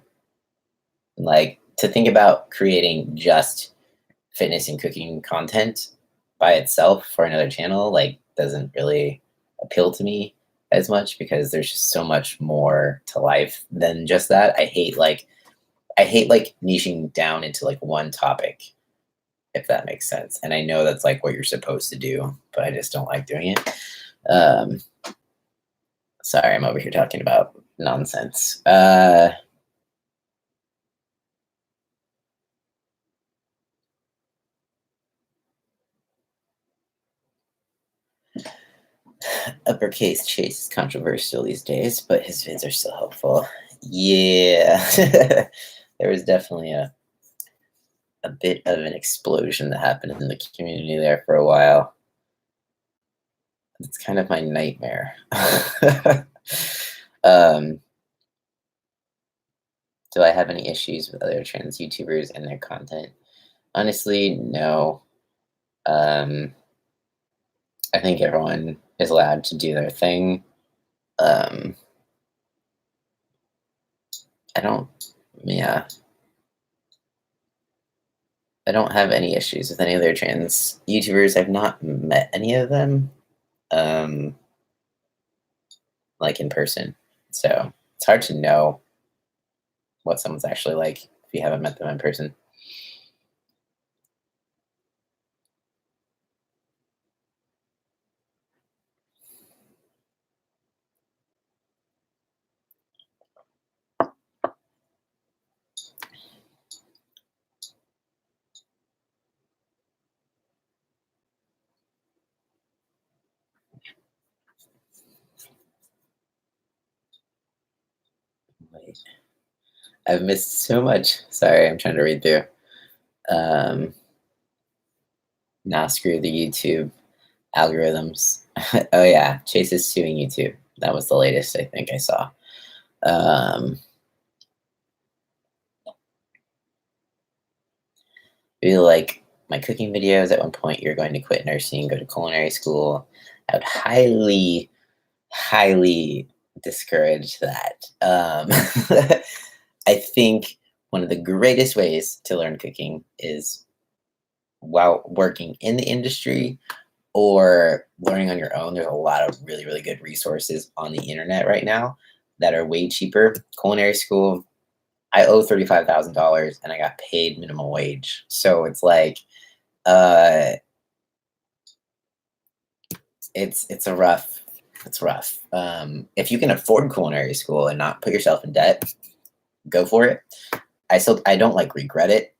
like to think about creating just fitness and cooking content by itself for another channel like doesn't really appeal to me as much because there's just so much more to life than just that. I hate like niching down into like one topic, if that makes sense. And I know that's like what you're supposed to do, but I just don't like doing it. Um, sorry, I'm over here talking about nonsense. Uppercase Chase is controversial these days, but his vids are still helpful. Yeah, there was definitely a bit of an explosion that happened in the community there for a while. It's kind of my nightmare. um, do I have any issues with other trans YouTubers and their content? Honestly, no. I think everyone is allowed to do their thing. I don't, yeah, I don't have any issues with any of their trans YouTubers. I've not met any of them, um, like in person. So it's hard to know what someone's actually like if you haven't met them in person. Wait, I've missed so much. Sorry, I'm trying to read through. Um, Now screw the YouTube algorithms. Oh yeah, Chase is suing YouTube. That was the latest I think I saw. Um, Really like my cooking videos. At one point, you're going to quit nursing, go to culinary school. I would highly, highly discourage that. I think one of the greatest ways to learn cooking is while working in the industry or learning on your own. There's a lot of really, really good resources on the internet right now that are way cheaper. Culinary school, I owe $35,000 and I got paid minimum wage. So it's like, uh, it's a rough, it's rough. If you can afford culinary school and not put yourself in debt, go for it. I don't like regret it.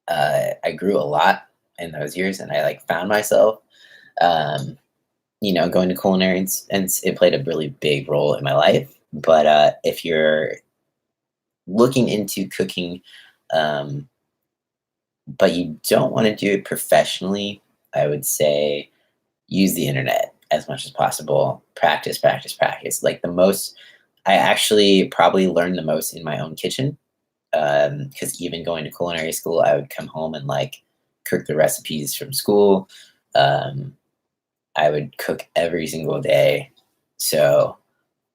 I grew a lot in those years, and I like found myself, um, going to culinary, and it played a really big role in my life. But if you're looking into cooking, um, but you don't want to do it professionally, I would say use the internet as much as possible. Practice, practice, practice. Like the most, I actually probably learned the most in my own kitchen. Because even going to culinary school, I would come home and like cook the recipes from school. Um, I would cook every single day. So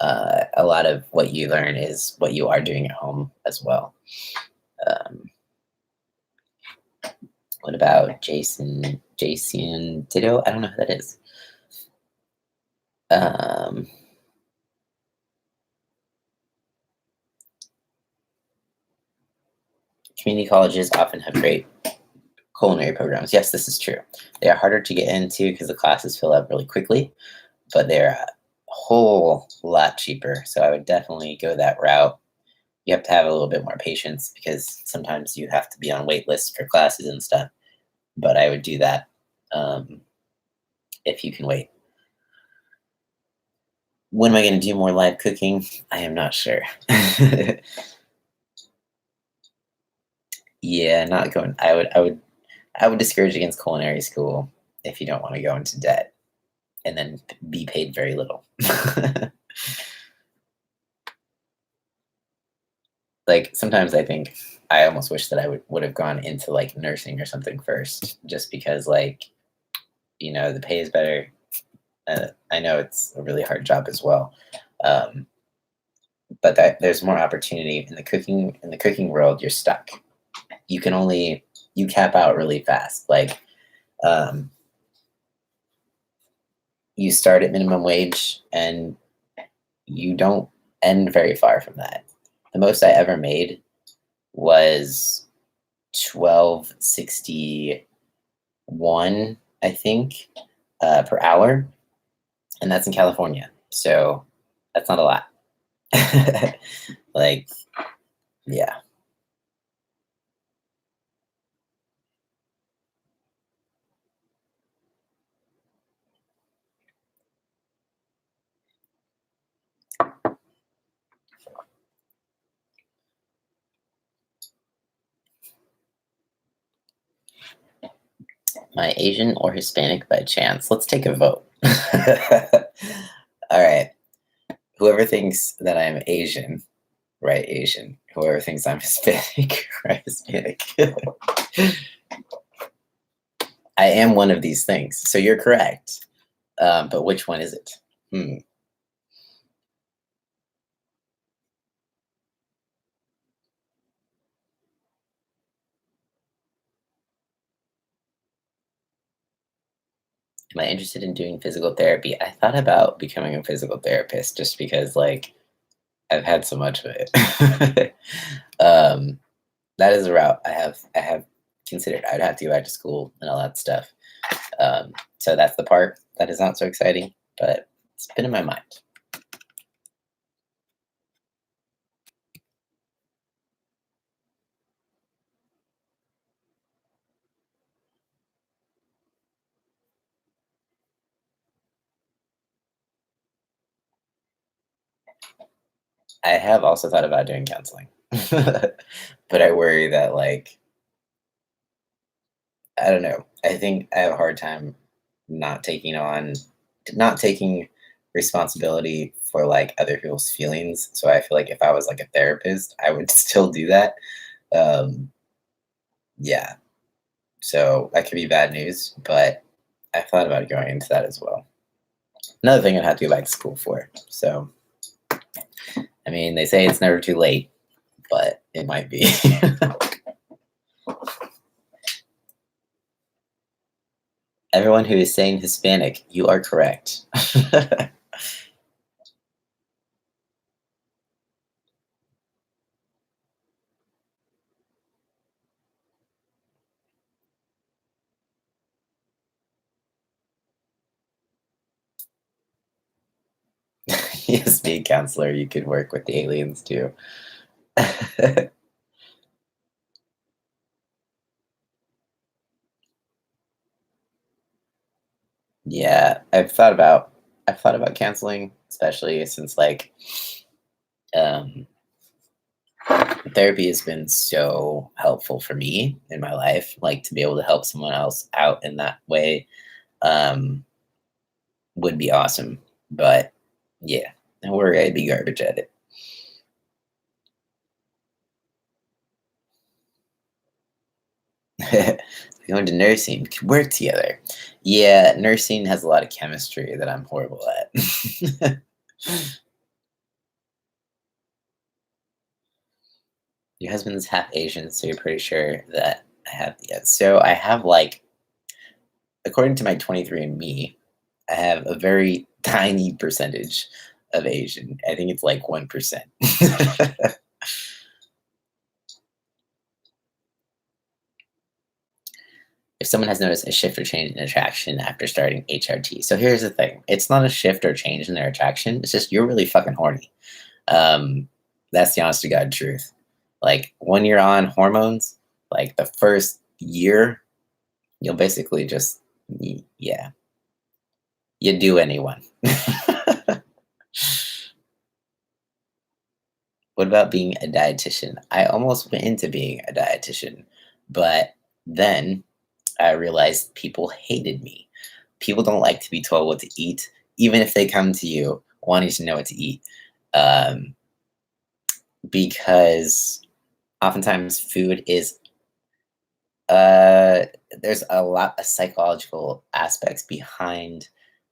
a lot of what you learn is what you are doing at home as well. Um, what about Jason Ditto? I don't know who that is. Um, Community colleges often have great culinary programs. Yes, this is true. They are harder to get into because the classes fill up really quickly, but they're a whole lot cheaper. So I would definitely go that route. You have to have a little bit more patience because sometimes you have to be on wait lists for classes and stuff. But I would do that um, if you can wait. When am I going to do more live cooking? I am not sure. Yeah, not going. I would discourage against culinary school if you don't want to go into debt and then be paid very little. Like sometimes I think I almost wish that I would have gone into like nursing or something first, just because like the pay is better. I know it's a really hard job as well, um, but that there's more opportunity in the cooking world. You're stuck. You cap out really fast. Like um, you start at minimum wage and you don't end very far from that. The most I ever made was 12.61, I think, per hour, and that's in California. So that's not a lot. Like, yeah. Am I Asian or Hispanic by chance? Let's take a vote. All right. Whoever thinks that I'm Asian, right? Asian. Whoever thinks I'm Hispanic, right? Hispanic. I am one of these things. So you're correct. But which one is it? Hmm. Am I interested in doing physical therapy? I thought about becoming a physical therapist just because, like, I've had so much of it. um, that is a route I have considered. I'd have to go back to school and all that stuff. So that's the part that is not so exciting, but it's been in my mind. I have also thought about doing counseling, but I worry that, like, I don't know. I think I have a hard time not taking on, not taking responsibility for like other people's feelings. So I feel like if I was like a therapist, I would still do that. Um, yeah. So that could be bad news, but I thought about going into that as well. Another thing I'd have to go back to school for. So, I mean, they say it's never too late, but it might be. Everyone who is saying Hispanic, you are correct. Yes, be a counselor. You could work with the aliens too. Yeah, I've thought about canceling, especially since like um therapy has been so helpful for me in my life. Like to be able to help someone else out in that way um would be awesome. But yeah, I worry I'd be garbage at it. Going to nursing, we could work together. Yeah, nursing has a lot of chemistry that I'm horrible at. Your husband is half Asian, so you're pretty sure that I have, yeah. So I have like, according to my 23andMe, I have a very tiny percentage of Asian. I think it's like 1%. If someone has noticed a shift or change in attraction after starting HRT. So here's the thing. It's not a shift or change in their attraction. It's just you're really fucking horny. Um, that's the honest to God truth. Like when you're on hormones, like the first year, you'll basically just, yeah, you do anyone. What about being a dietitian? I almost went into being a dietitian, but then I realized people hated me. People don't like to be told what to eat, even if they come to you wanting to know what to eat, um, because oftentimes food is uh, there's a lot of psychological aspects behind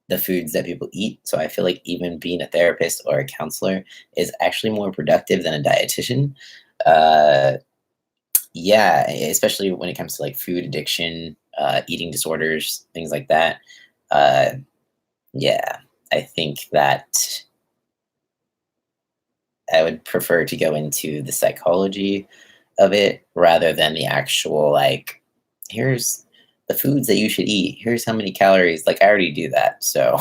the foods that people eat. So I feel like even being a therapist or a counselor is actually more productive than a dietitian. Uh, yeah, especially when it comes to like food addiction, eating disorders, things like that. Uh, yeah, I think that I would prefer to go into the psychology of it rather than the actual like here's the foods that you should eat. Here's how many calories. Like I already do that. So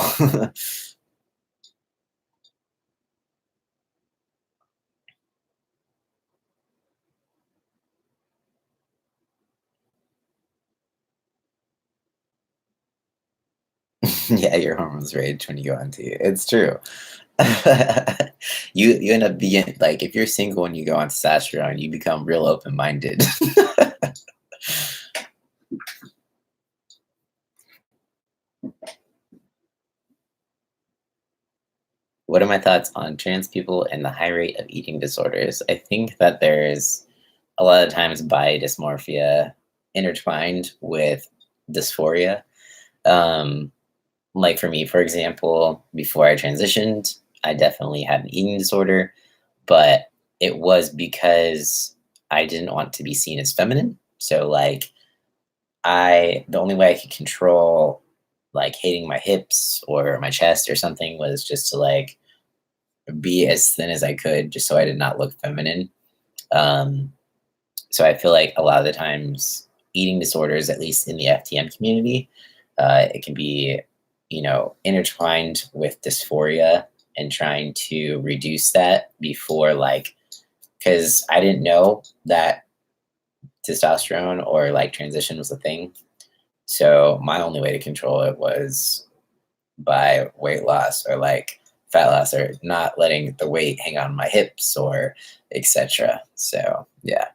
yeah, your hormones rage when you go on tea. It's true. You end up being like if you're single and you go on testosterone, you become real open minded. What are my thoughts on trans people and the high rate of eating disorders? I think that there's a lot of times body dysmorphia intertwined with dysphoria. Um, Like for me, for example, before I transitioned, I definitely had an eating disorder, but it was because I didn't want to be seen as feminine. So like the only way I could control like hating my hips or my chest or something was just to like be as thin as I could just so I did not look feminine. Um, so I feel like a lot of the times eating disorders, at least in the FTM community, it can be, intertwined with dysphoria and trying to reduce that before like, because I didn't know that testosterone or like transition was a thing. So my only way to control it was by weight loss or like fat loss or not letting the weight hang on my hips or etc. So yeah.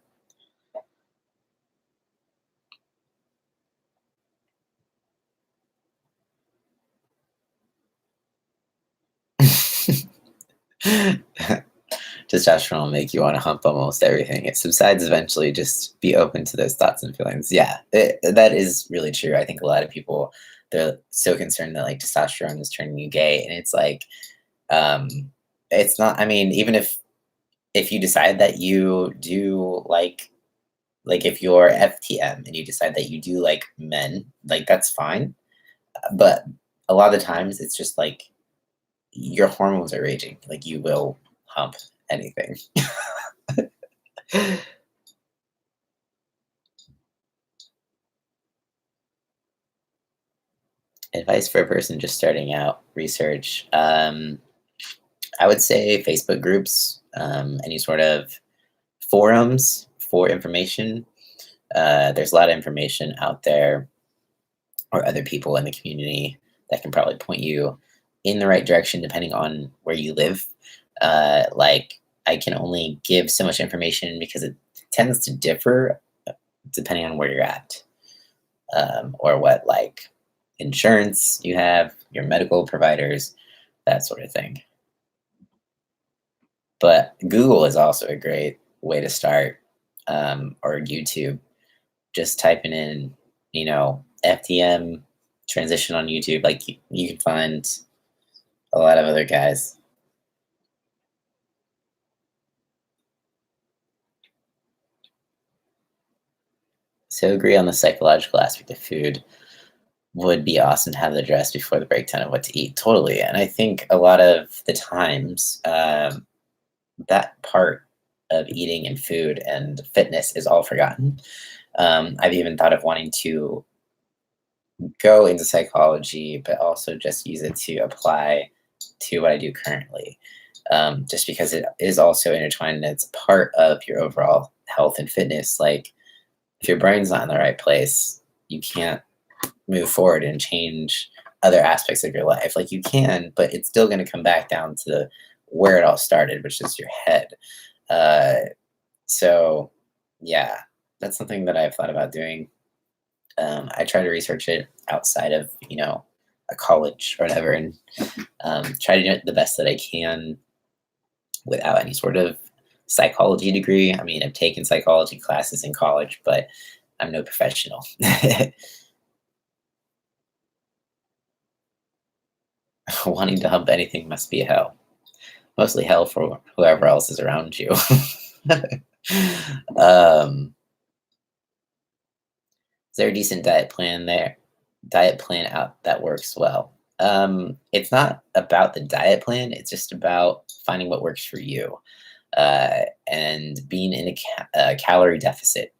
Testosterone will make you want to hump almost everything. It subsides eventually. Just be open to those thoughts and feelings. Yeah, that is really true. I think a lot of people, they're so concerned that like testosterone is turning you gay, and it's like, um, it's not. I mean, even if you decide that you do like if you're FTM and you decide that you do like men, like that's fine. But a lot of the times it's just like your hormones are raging. Like you will hump anything. Advice for a person just starting out research. I would say Facebook groups, any sort of forums for information. There's a lot of information out there or other people in the community that can probably point you in the right direction depending on where you live. Like I can only give so much information because it tends to differ depending on where you're at, or what like insurance you have, your medical providers, that sort of thing. But Google is also a great way to start, or YouTube. Just typing in, FTM transition on YouTube. Like you can find a lot of other guys. So agree on the psychological aspect of food would be awesome to have the address before the breakdown of what to eat. Totally. And I think a lot of the times, that part of eating and food and fitness is all forgotten. I've even thought of wanting to go into psychology, but also just use it to apply to what I do currently. Just because it is also intertwined and it's part of your overall health and fitness. Like, if your brain's not in the right place, you can't move forward and change other aspects of your life. Like, you can, but it's still going to come back down to where it all started, which is your head. Uh, so, yeah, that's something that I've thought about doing. I try to research it outside of a college or whatever, and try to do it the best that I can without any sort of psychology degree. I mean, I've taken psychology classes in college, but I'm no professional. Wanting to hump anything must be hell. Mostly hell for whoever else is around you. Is there a decent diet plan there? Diet plan out that works well. It's not about the diet plan. It's just about finding what works for you, and being in a calorie deficit.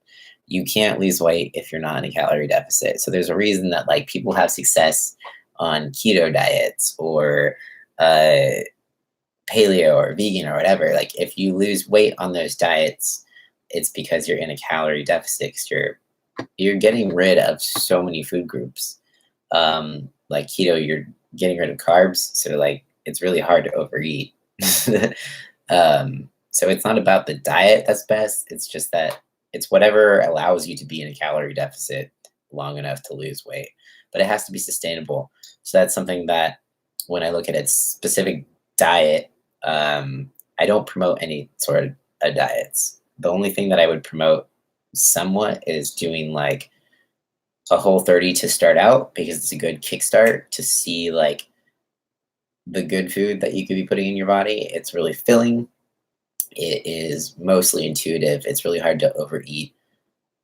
You can't lose weight if you're not in a calorie deficit. So there's a reason that like people have success on keto diets or uh, paleo or vegan or whatever. Like if you lose weight on those diets, it's because you're in a calorie deficit. 'Cause you're getting rid of so many food groups. Like keto, you're getting rid of carbs, so like it's really hard to overeat. So it's not about the diet that's best. It's just that it's whatever allows you to be in a calorie deficit long enough to lose weight, but it has to be sustainable. So that's something that when I look at its specific diet, I don't promote any sort of diets. The only thing that I would promote somewhat is doing like a Whole30 to start out because it's a good kickstart to see like the good food that you could be putting in your body. It's really filling. It is mostly intuitive. It's really hard to overeat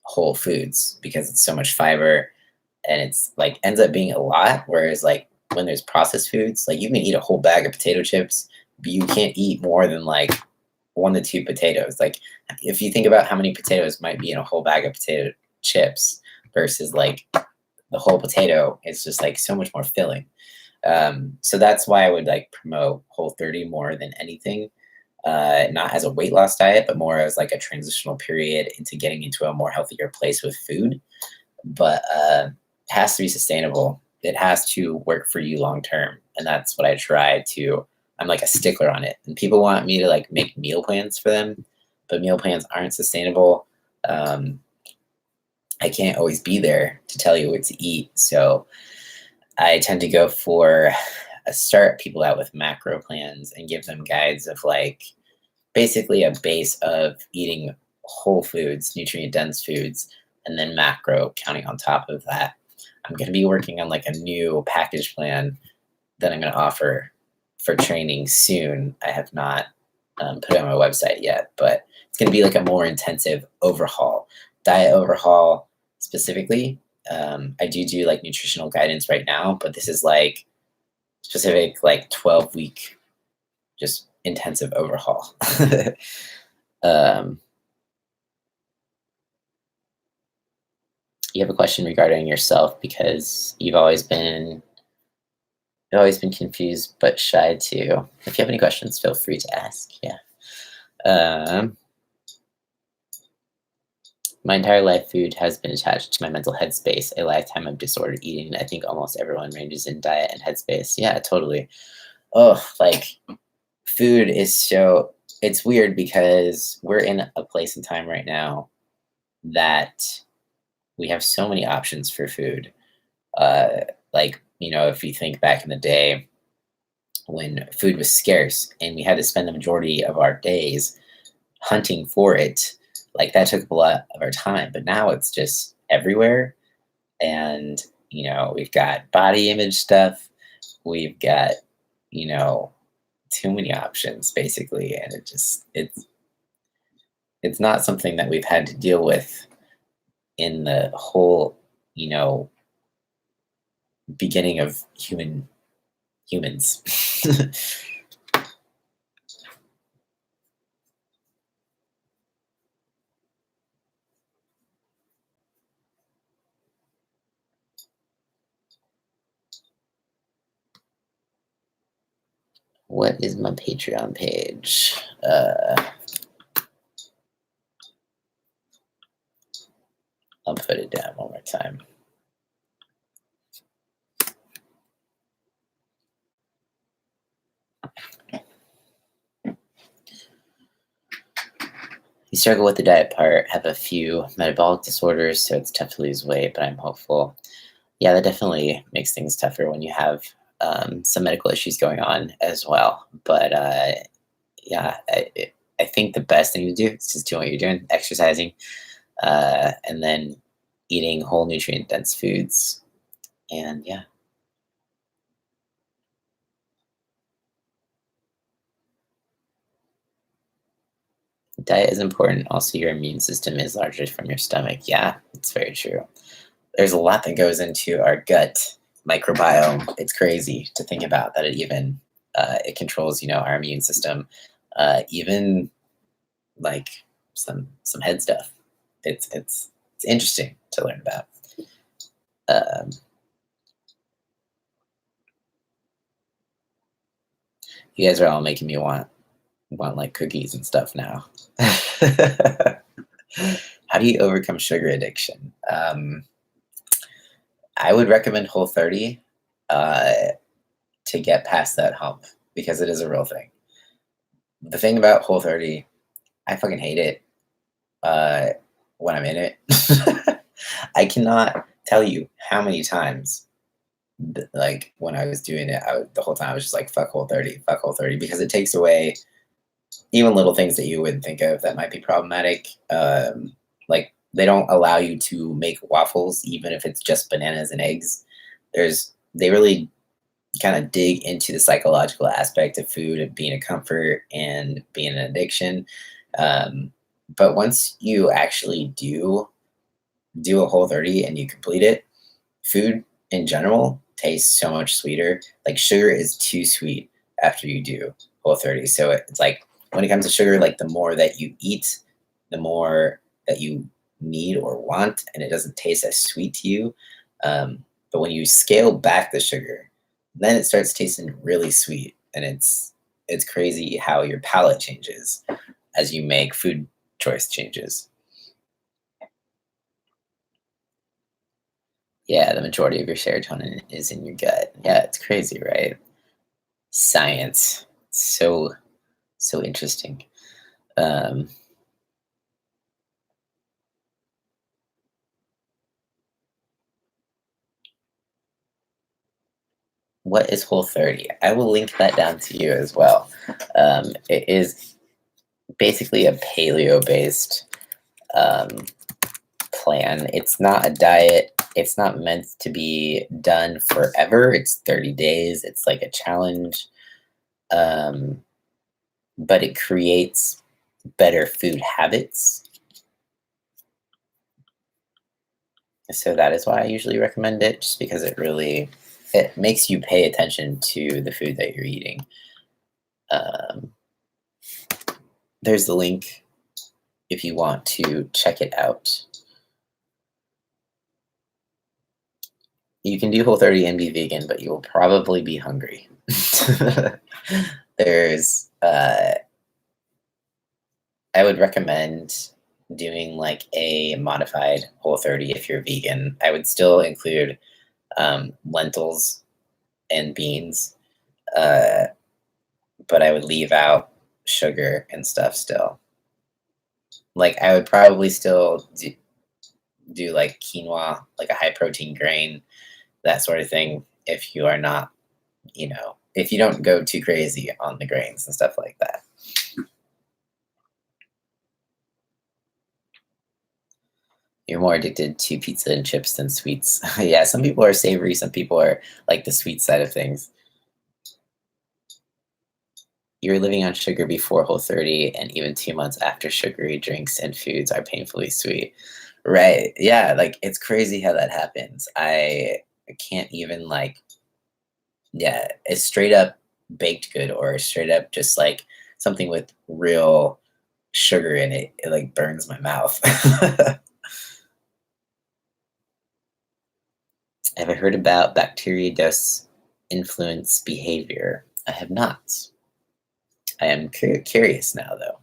whole foods because it's so much fiber and it's like ends up being a lot. Whereas like when there's processed foods, like you can eat a whole bag of potato chips, but you can't eat more than like 1 to 2 potatoes. Like if you think about how many potatoes might be in a whole bag of potato chips versus like the whole potato, it's just like so much more filling. So that's why I would like promote Whole30 more than anything. Not as a weight loss diet, but more as like a transitional period into getting into a more healthier place with food. But it has to be sustainable. It has to work for you long term, and that's what I try to. I'm like a stickler on it, and people want me to like make meal plans for them, but meal plans aren't sustainable. Um, I can't always be there to tell you what to eat, so I tend to go for start people out with macro plans and give them guides of like basically a base of eating whole foods, nutrient dense foods, and then macro counting on top of that. I'm going to be working on like a new package plan that I'm going to offer for training soon. I have not put it on my website yet, but it's going to be like a more intensive overhaul, diet overhaul specifically. I do like nutritional guidance right now, but this is like specific, like 12-week, just intensive overhaul. um, you have a question regarding yourself because you've always been confused but shy too. If you have any questions, feel free to ask. Yeah. Um, my entire life, food has been attached to my mental headspace. A lifetime of disordered eating. I think almost everyone ranges in diet and headspace. Yeah, totally. Oh, like food is so. It's weird because we're in a place in time right now that we have so many options for food. Like, if you think back in the day when food was scarce and we had to spend the majority of our days hunting for it, like that took up a lot of our time. But now it's just everywhere. And, we've got body image stuff. We've got, too many options basically. And it's not something that we've had to deal with in the whole, beginning of humans. What is my Patreon page? I'll put it down one more time. You struggle with the diet part, have a few metabolic disorders, so it's tough to lose weight, but I'm hopeful. Yeah, that definitely makes things tougher when you have some medical issues going on as well. But yeah, I think the best thing to do is just doing what you're doing, exercising, and then eating whole nutrient dense foods. And yeah. Diet is important. Also, your immune system is largely from your stomach. Yeah, it's very true. There's a lot that goes into our gut microbiome. It's crazy to think about that it controls, our immune system, even like some head stuff. It's interesting to learn about. Um, you guys are all making me want like cookies and stuff now. How do you overcome sugar addiction? I would recommend Whole30 uh, to get past that hump because it is a real thing. The thing about Whole30, I fucking hate it when I'm in it. I cannot tell you how many times, like when I was doing it, the whole time I was just like, fuck Whole30, because it takes away even little things that you wouldn't think of that might be problematic. Like they don't allow you to make waffles, even if it's just bananas and eggs. They really kind of dig into the psychological aspect of food and being a comfort and being an addiction. Um, but once you actually do a Whole 30 and you complete it, food in general tastes so much sweeter. Like sugar is too sweet after you do Whole 30. So it's like when it comes to sugar, like the more that you eat, the more that you need or want, and it doesn't taste as sweet to you. But when you scale back the sugar, then it starts tasting really sweet, and it's crazy how your palate changes as you make food choice changes. Yeah, the majority of your serotonin is in your gut. Yeah, it's crazy, right? Science. So interesting. Um, what is Whole 30? I will link that down to you as well. It is basically a paleo based um, plan. It's not a diet. It's not meant to be done forever. It's 30 days. It's like a challenge. Um, but it creates better food habits. So that is why I usually recommend it, just because it makes you pay attention to the food that you're eating. Um, there's the link if you want to check it out. You can do Whole 30 and be vegan, but you will probably be hungry. There's I would recommend doing like a modified Whole 30 if you're vegan. I would still include lentils and beans, uh, but I would leave out sugar and stuff still. Like I would probably still do like quinoa, like a high protein grain, that sort of thing. If you are not, if you don't go too crazy on the grains and stuff like that. You're more addicted to pizza and chips than sweets. Yeah, some people are savory, some people are like the sweet side of things. You're living on sugar before Whole 30, and even 2 months after sugary drinks and foods are painfully sweet. Right. Yeah, like it's crazy how that happens. I can't even like, yeah, it's straight up baked good or straight up just like something with real sugar in it. It like burns my mouth. Have I heard about bacteria does influence behavior? I have not. I am curious now, though.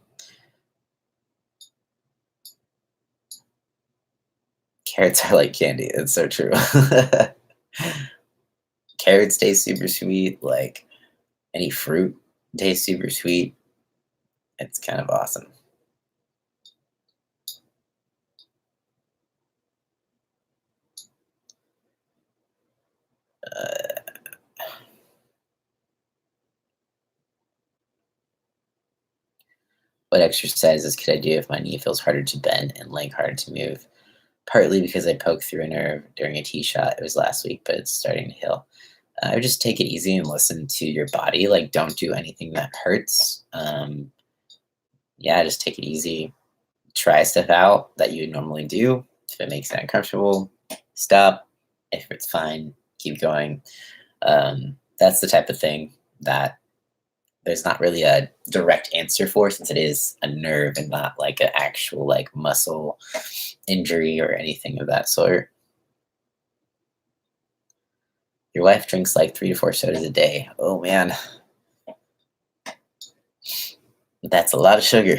Carrots are like candy. It's so true. Carrots taste super sweet. Like any fruit tastes super sweet. It's kind of awesome. Uh, what exercises could I do if my knee feels harder to bend and leg harder to move? Partly because I poked through a nerve during a tee shot. It was last week, but it's starting to heal. I would just take it easy and listen to your body. Like, don't do anything that hurts. Yeah, just take it easy. Try stuff out that you would normally do. If it makes it uncomfortable, stop. If it's fine, keep going. That's the type of thing that there's not really a direct answer for, since it is a nerve and not like an actual like muscle injury or anything of that sort. Your wife drinks like 3 to 4 sodas a day. Oh man, that's a lot of sugar.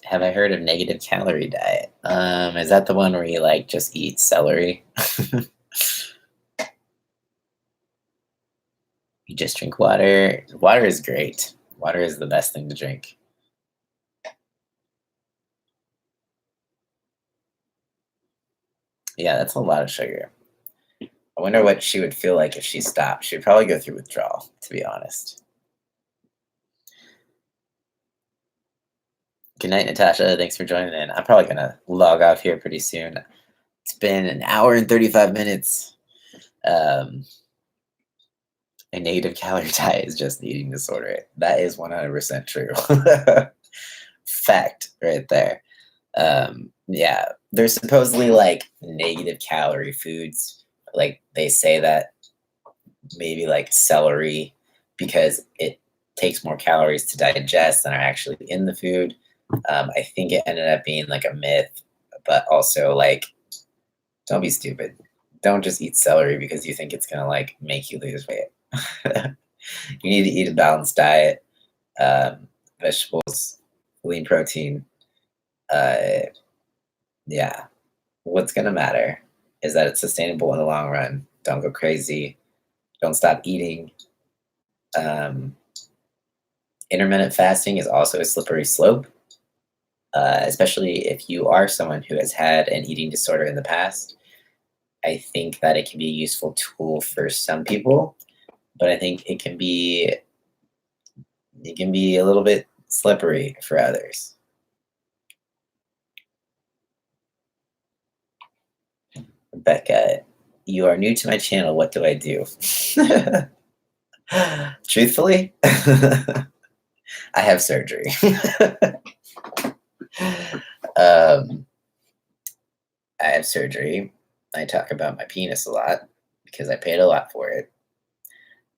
Have I heard of negative calorie diet? Is that the one where you like just eat celery? You just drink water. Water is great. Water is the best thing to drink. Yeah, that's a lot of sugar. I wonder what she would feel like if she stopped. She would probably go through withdrawal, to be honest. Good night, Natasha. Thanks for joining in. I'm probably gonna log off here pretty soon. It's been an hour and 35 minutes. Um, a negative calorie diet is just an eating disorder. That is 100% true. Fact right there. Yeah, there's supposedly like negative calorie foods. Like they say that maybe like celery because it takes more calories to digest than are actually in the food. I think it ended up being like a myth, but also like don't be stupid. Don't just eat celery because you think it's gonna like make you lose weight. You need to eat a balanced diet, vegetables, lean protein. Uh, yeah, what's gonna matter is that it's sustainable in the long run. Don't go crazy. Don't stop eating. Um, Intermittent fasting is also a slippery slope, especially if you are someone who has had an eating disorder in the past. I think that it can be a useful tool for some people, but I think it can be a little bit slippery for others. Becca, you are new to my channel. What do I do? Truthfully, I have surgery. um, I have surgery. I talk about my penis a lot because I paid a lot for it.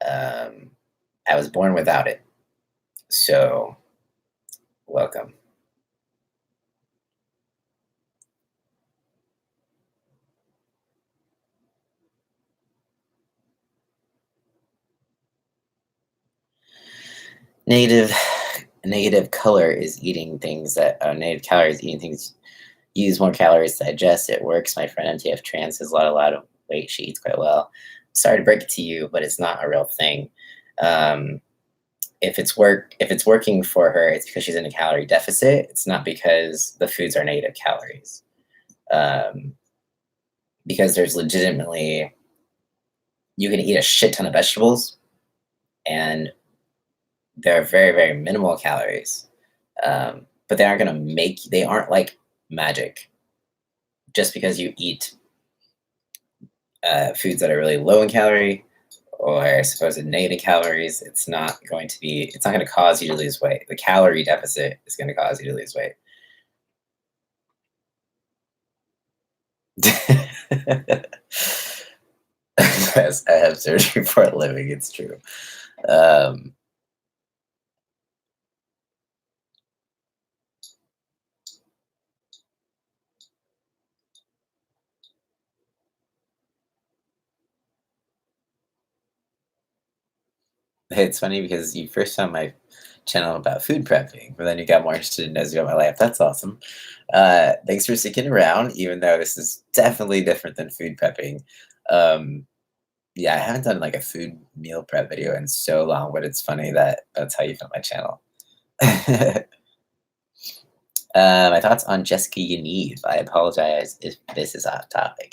Um, I was born without it. So, welcome. Negative negative color is eating things that negative calories eating things use more calories to digest. It works. My friend MTF Trans has lost a lot of weight. She eats quite well. Sorry to break it to you, but it's not a real thing. Um, if it's working for her, it's because she's in a calorie deficit. It's not because the foods are negative calories. Um, because there's legitimately you can eat a shit ton of vegetables and they're very very minimal calories. But they aren't like magic. Just because you eat foods that are really low in calorie or supposed negative calories, it's not going to cause you to lose weight. The calorie deficit is going to cause you to lose weight. Yes, I have surgery for a living. It's true. Um, it's funny because you first saw my channel about food prepping, but then you got more interested in as you got my life. That's awesome. Thanks for sticking around, even though this is definitely different than food prepping. Um, yeah, I haven't done like a food meal prep video in so long, but it's funny that that's how you found my channel. My thoughts on Jessica Yaniv. I apologize if this is off topic.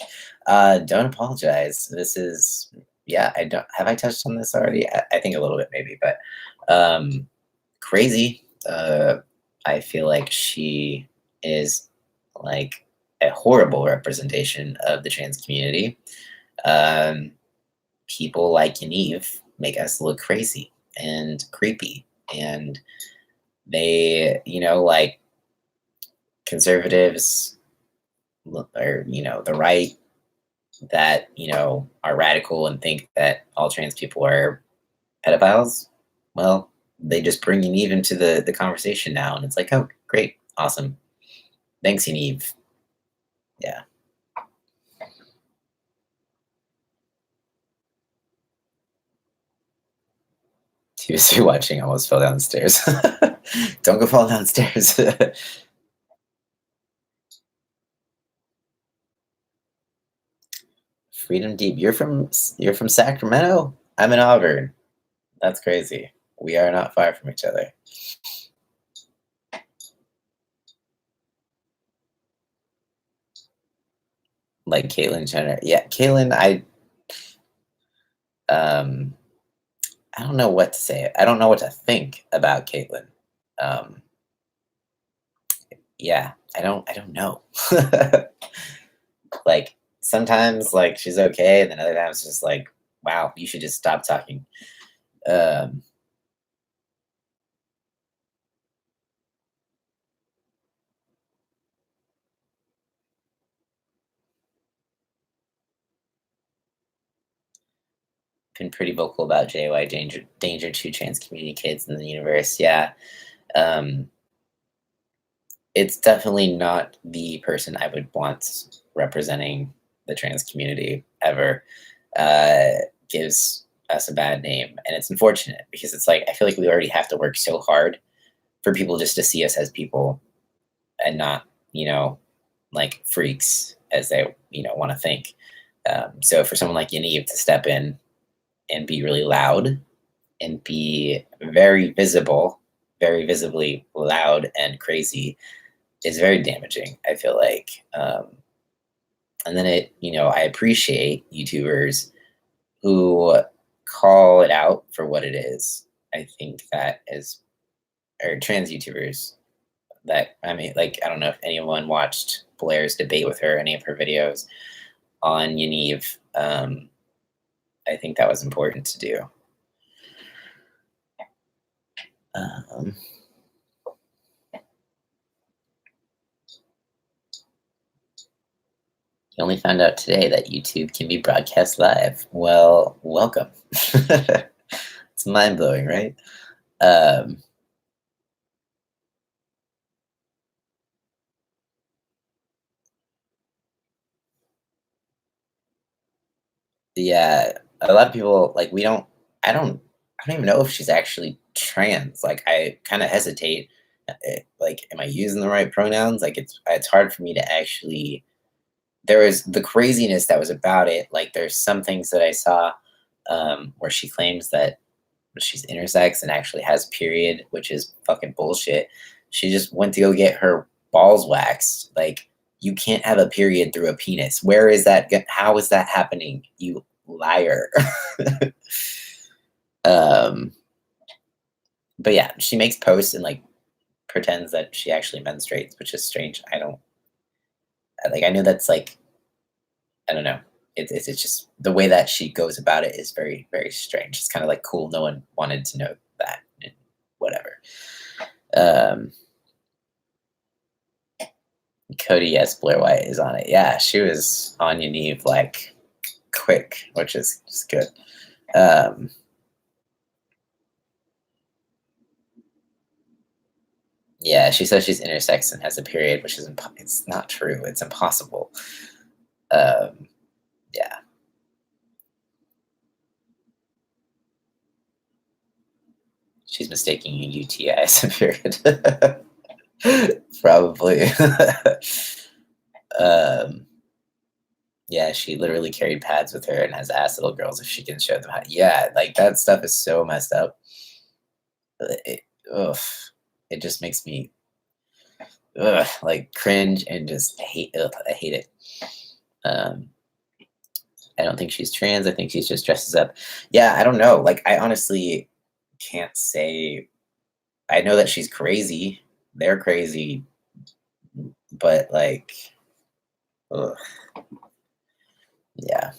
Don't apologize. This is, yeah, I don't, have I touched on this already? I think a little bit maybe, but crazy. I feel like she is like a horrible representation of the trans community. Um, People like Yaniv make us look crazy and creepy. And they, like conservatives or, the right that, are radical and think that all trans people are pedophiles. Well, they just bring Yaniv into the conversation now. And it's like, oh, great. Awesome. Thanks, Yaniv. Yeah. Seriously watching almost fell down the stairs. Don't go fall downstairs. Freedom Deep. You're from Sacramento? I'm in Auburn. That's crazy. We are not far from each other. Like Caitlyn Jenner. Yeah, Caitlyn, Um, I don't know what to say. I don't know what to think about Caitlyn. Um, yeah, I don't know. Like sometimes like she's okay, and then other times just like, wow, you should just stop talking. Um, been pretty vocal about JY danger to trans community kids in the universe. Yeah. Um, it's definitely not the person I would want representing the trans community ever. Gives us a bad name, and it's unfortunate because it's like I feel like we already have to work so hard for people just to see us as people and not, like freaks as they, want to think. So for someone like Yaniv to step in and be really loud and be very visible, very visibly loud and crazy is very damaging, I feel like. And then I appreciate YouTubers who call it out for what it is. I think that is, or trans YouTubers that, I mean, like, I don't know if anyone watched Blair's debate with her, any of her videos on Yaniv. I think that was important to do. Um, you only found out today that YouTube can be broadcast live. Well, welcome. It's mind blowing, right? Um, yeah, a lot of people like we don't. I don't even know if she's actually trans. Like, I kind of hesitate. Like, am I using the right pronouns? Like, it's hard for me to actually. There was the craziness that was about it. Like, there's some things that I saw where she claims that she's intersex and actually has period, which is fucking bullshit. She just went to go get her balls waxed. Like, you can't have a period through a penis. Where is that? How is that happening? You liar. um, but yeah, she makes posts and like pretends that she actually menstruates, which is strange. I know that's like, I don't know. It's just the way that she goes about it is very, very strange. It's kind of like cool. No one wanted to know that. And whatever. Um, Cody, yes, Blair White is on it. Yeah, she was on Yaniv like quick, which is just good. Um, yeah, she says she's intersex and has a period, which is it's not true. It's impossible. Um, yeah, she's mistaking a UTI as a period. Probably. um, yeah, she literally carried pads with her and has asked little girls if she can show them how. Yeah, like that stuff is so messed up. It, ugh, it just makes me like cringe and just hate. Ugh, I hate it. Um, I don't think she's trans. I think she's just dresses up. Yeah, I don't know. Like, I honestly can't say. I know that she's crazy. They're crazy, but like, ugh, yeah.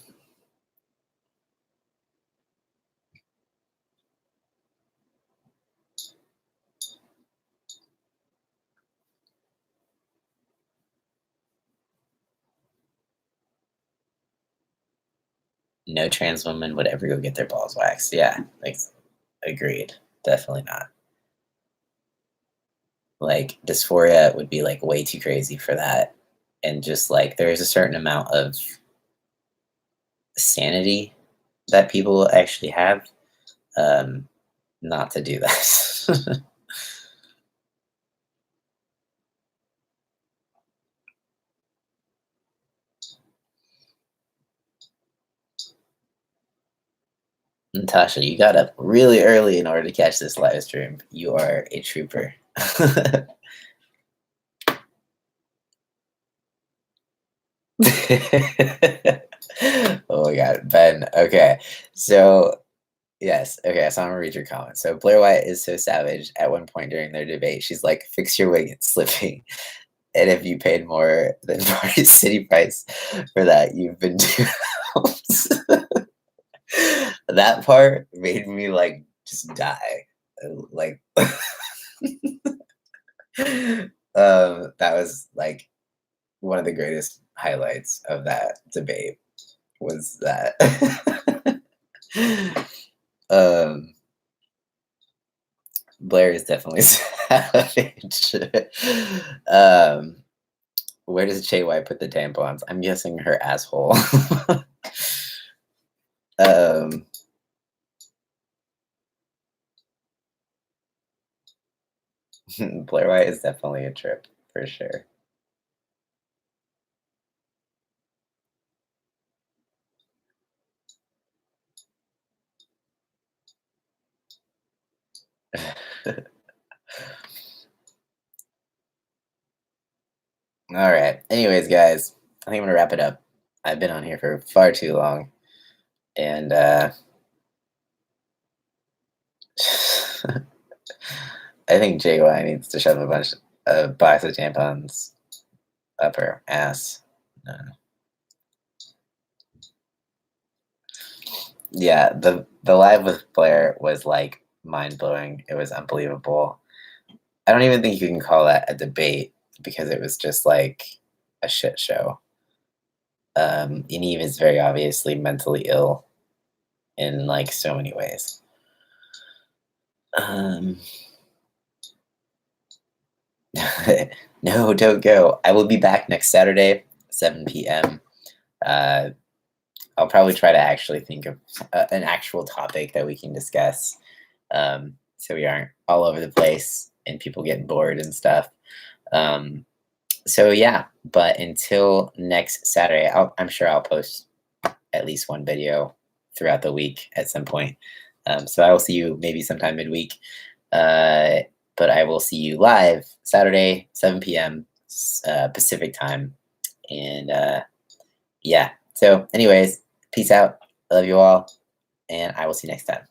No trans woman would ever go get their balls waxed. Yeah, like, agreed. Definitely not. Like, dysphoria would be like way too crazy for that. And just like there is a certain amount of sanity that people actually have, um, not to do that. Natasha, you got up really early in order to catch this live stream. You are a trooper. Oh my God, Ben. Okay, so yes, okay. So I'm gonna read your comment. So Blair White is so savage. At one point during their debate, she's like, "Fix your wig, it's slipping." And if you paid more than Party City price for that, you've been duped. That part made me like just die. Like that was like one of the greatest highlights of that debate was that. um Blair is definitely savage. um where does JY put the tampons? I'm guessing her asshole. um Blair White is definitely a trip for sure. All right. Anyways, guys, I think I'm gonna wrap it up. I've been on here for far too long, and I think JY needs to shove a box of tampons up her ass. Uh, yeah, the live with Blair was like mind blowing. It was unbelievable. I don't even think you can call that a debate because it was just like a shit show. And Eve is very obviously mentally ill in like so many ways. Um, no, don't go. I will be back next Saturday, 7 p.m. Uh, I'll probably try to actually think of an actual topic that we can discuss, so we aren't all over the place and people get bored and stuff. Um, so yeah, but until next Saturday, I'm sure I'll post at least one video throughout the week at some point. So I will see you maybe sometime midweek. But I will see you live Saturday, 7 p.m. Pacific time. And yeah. So, anyways, peace out. I love you all. And I will see you next time.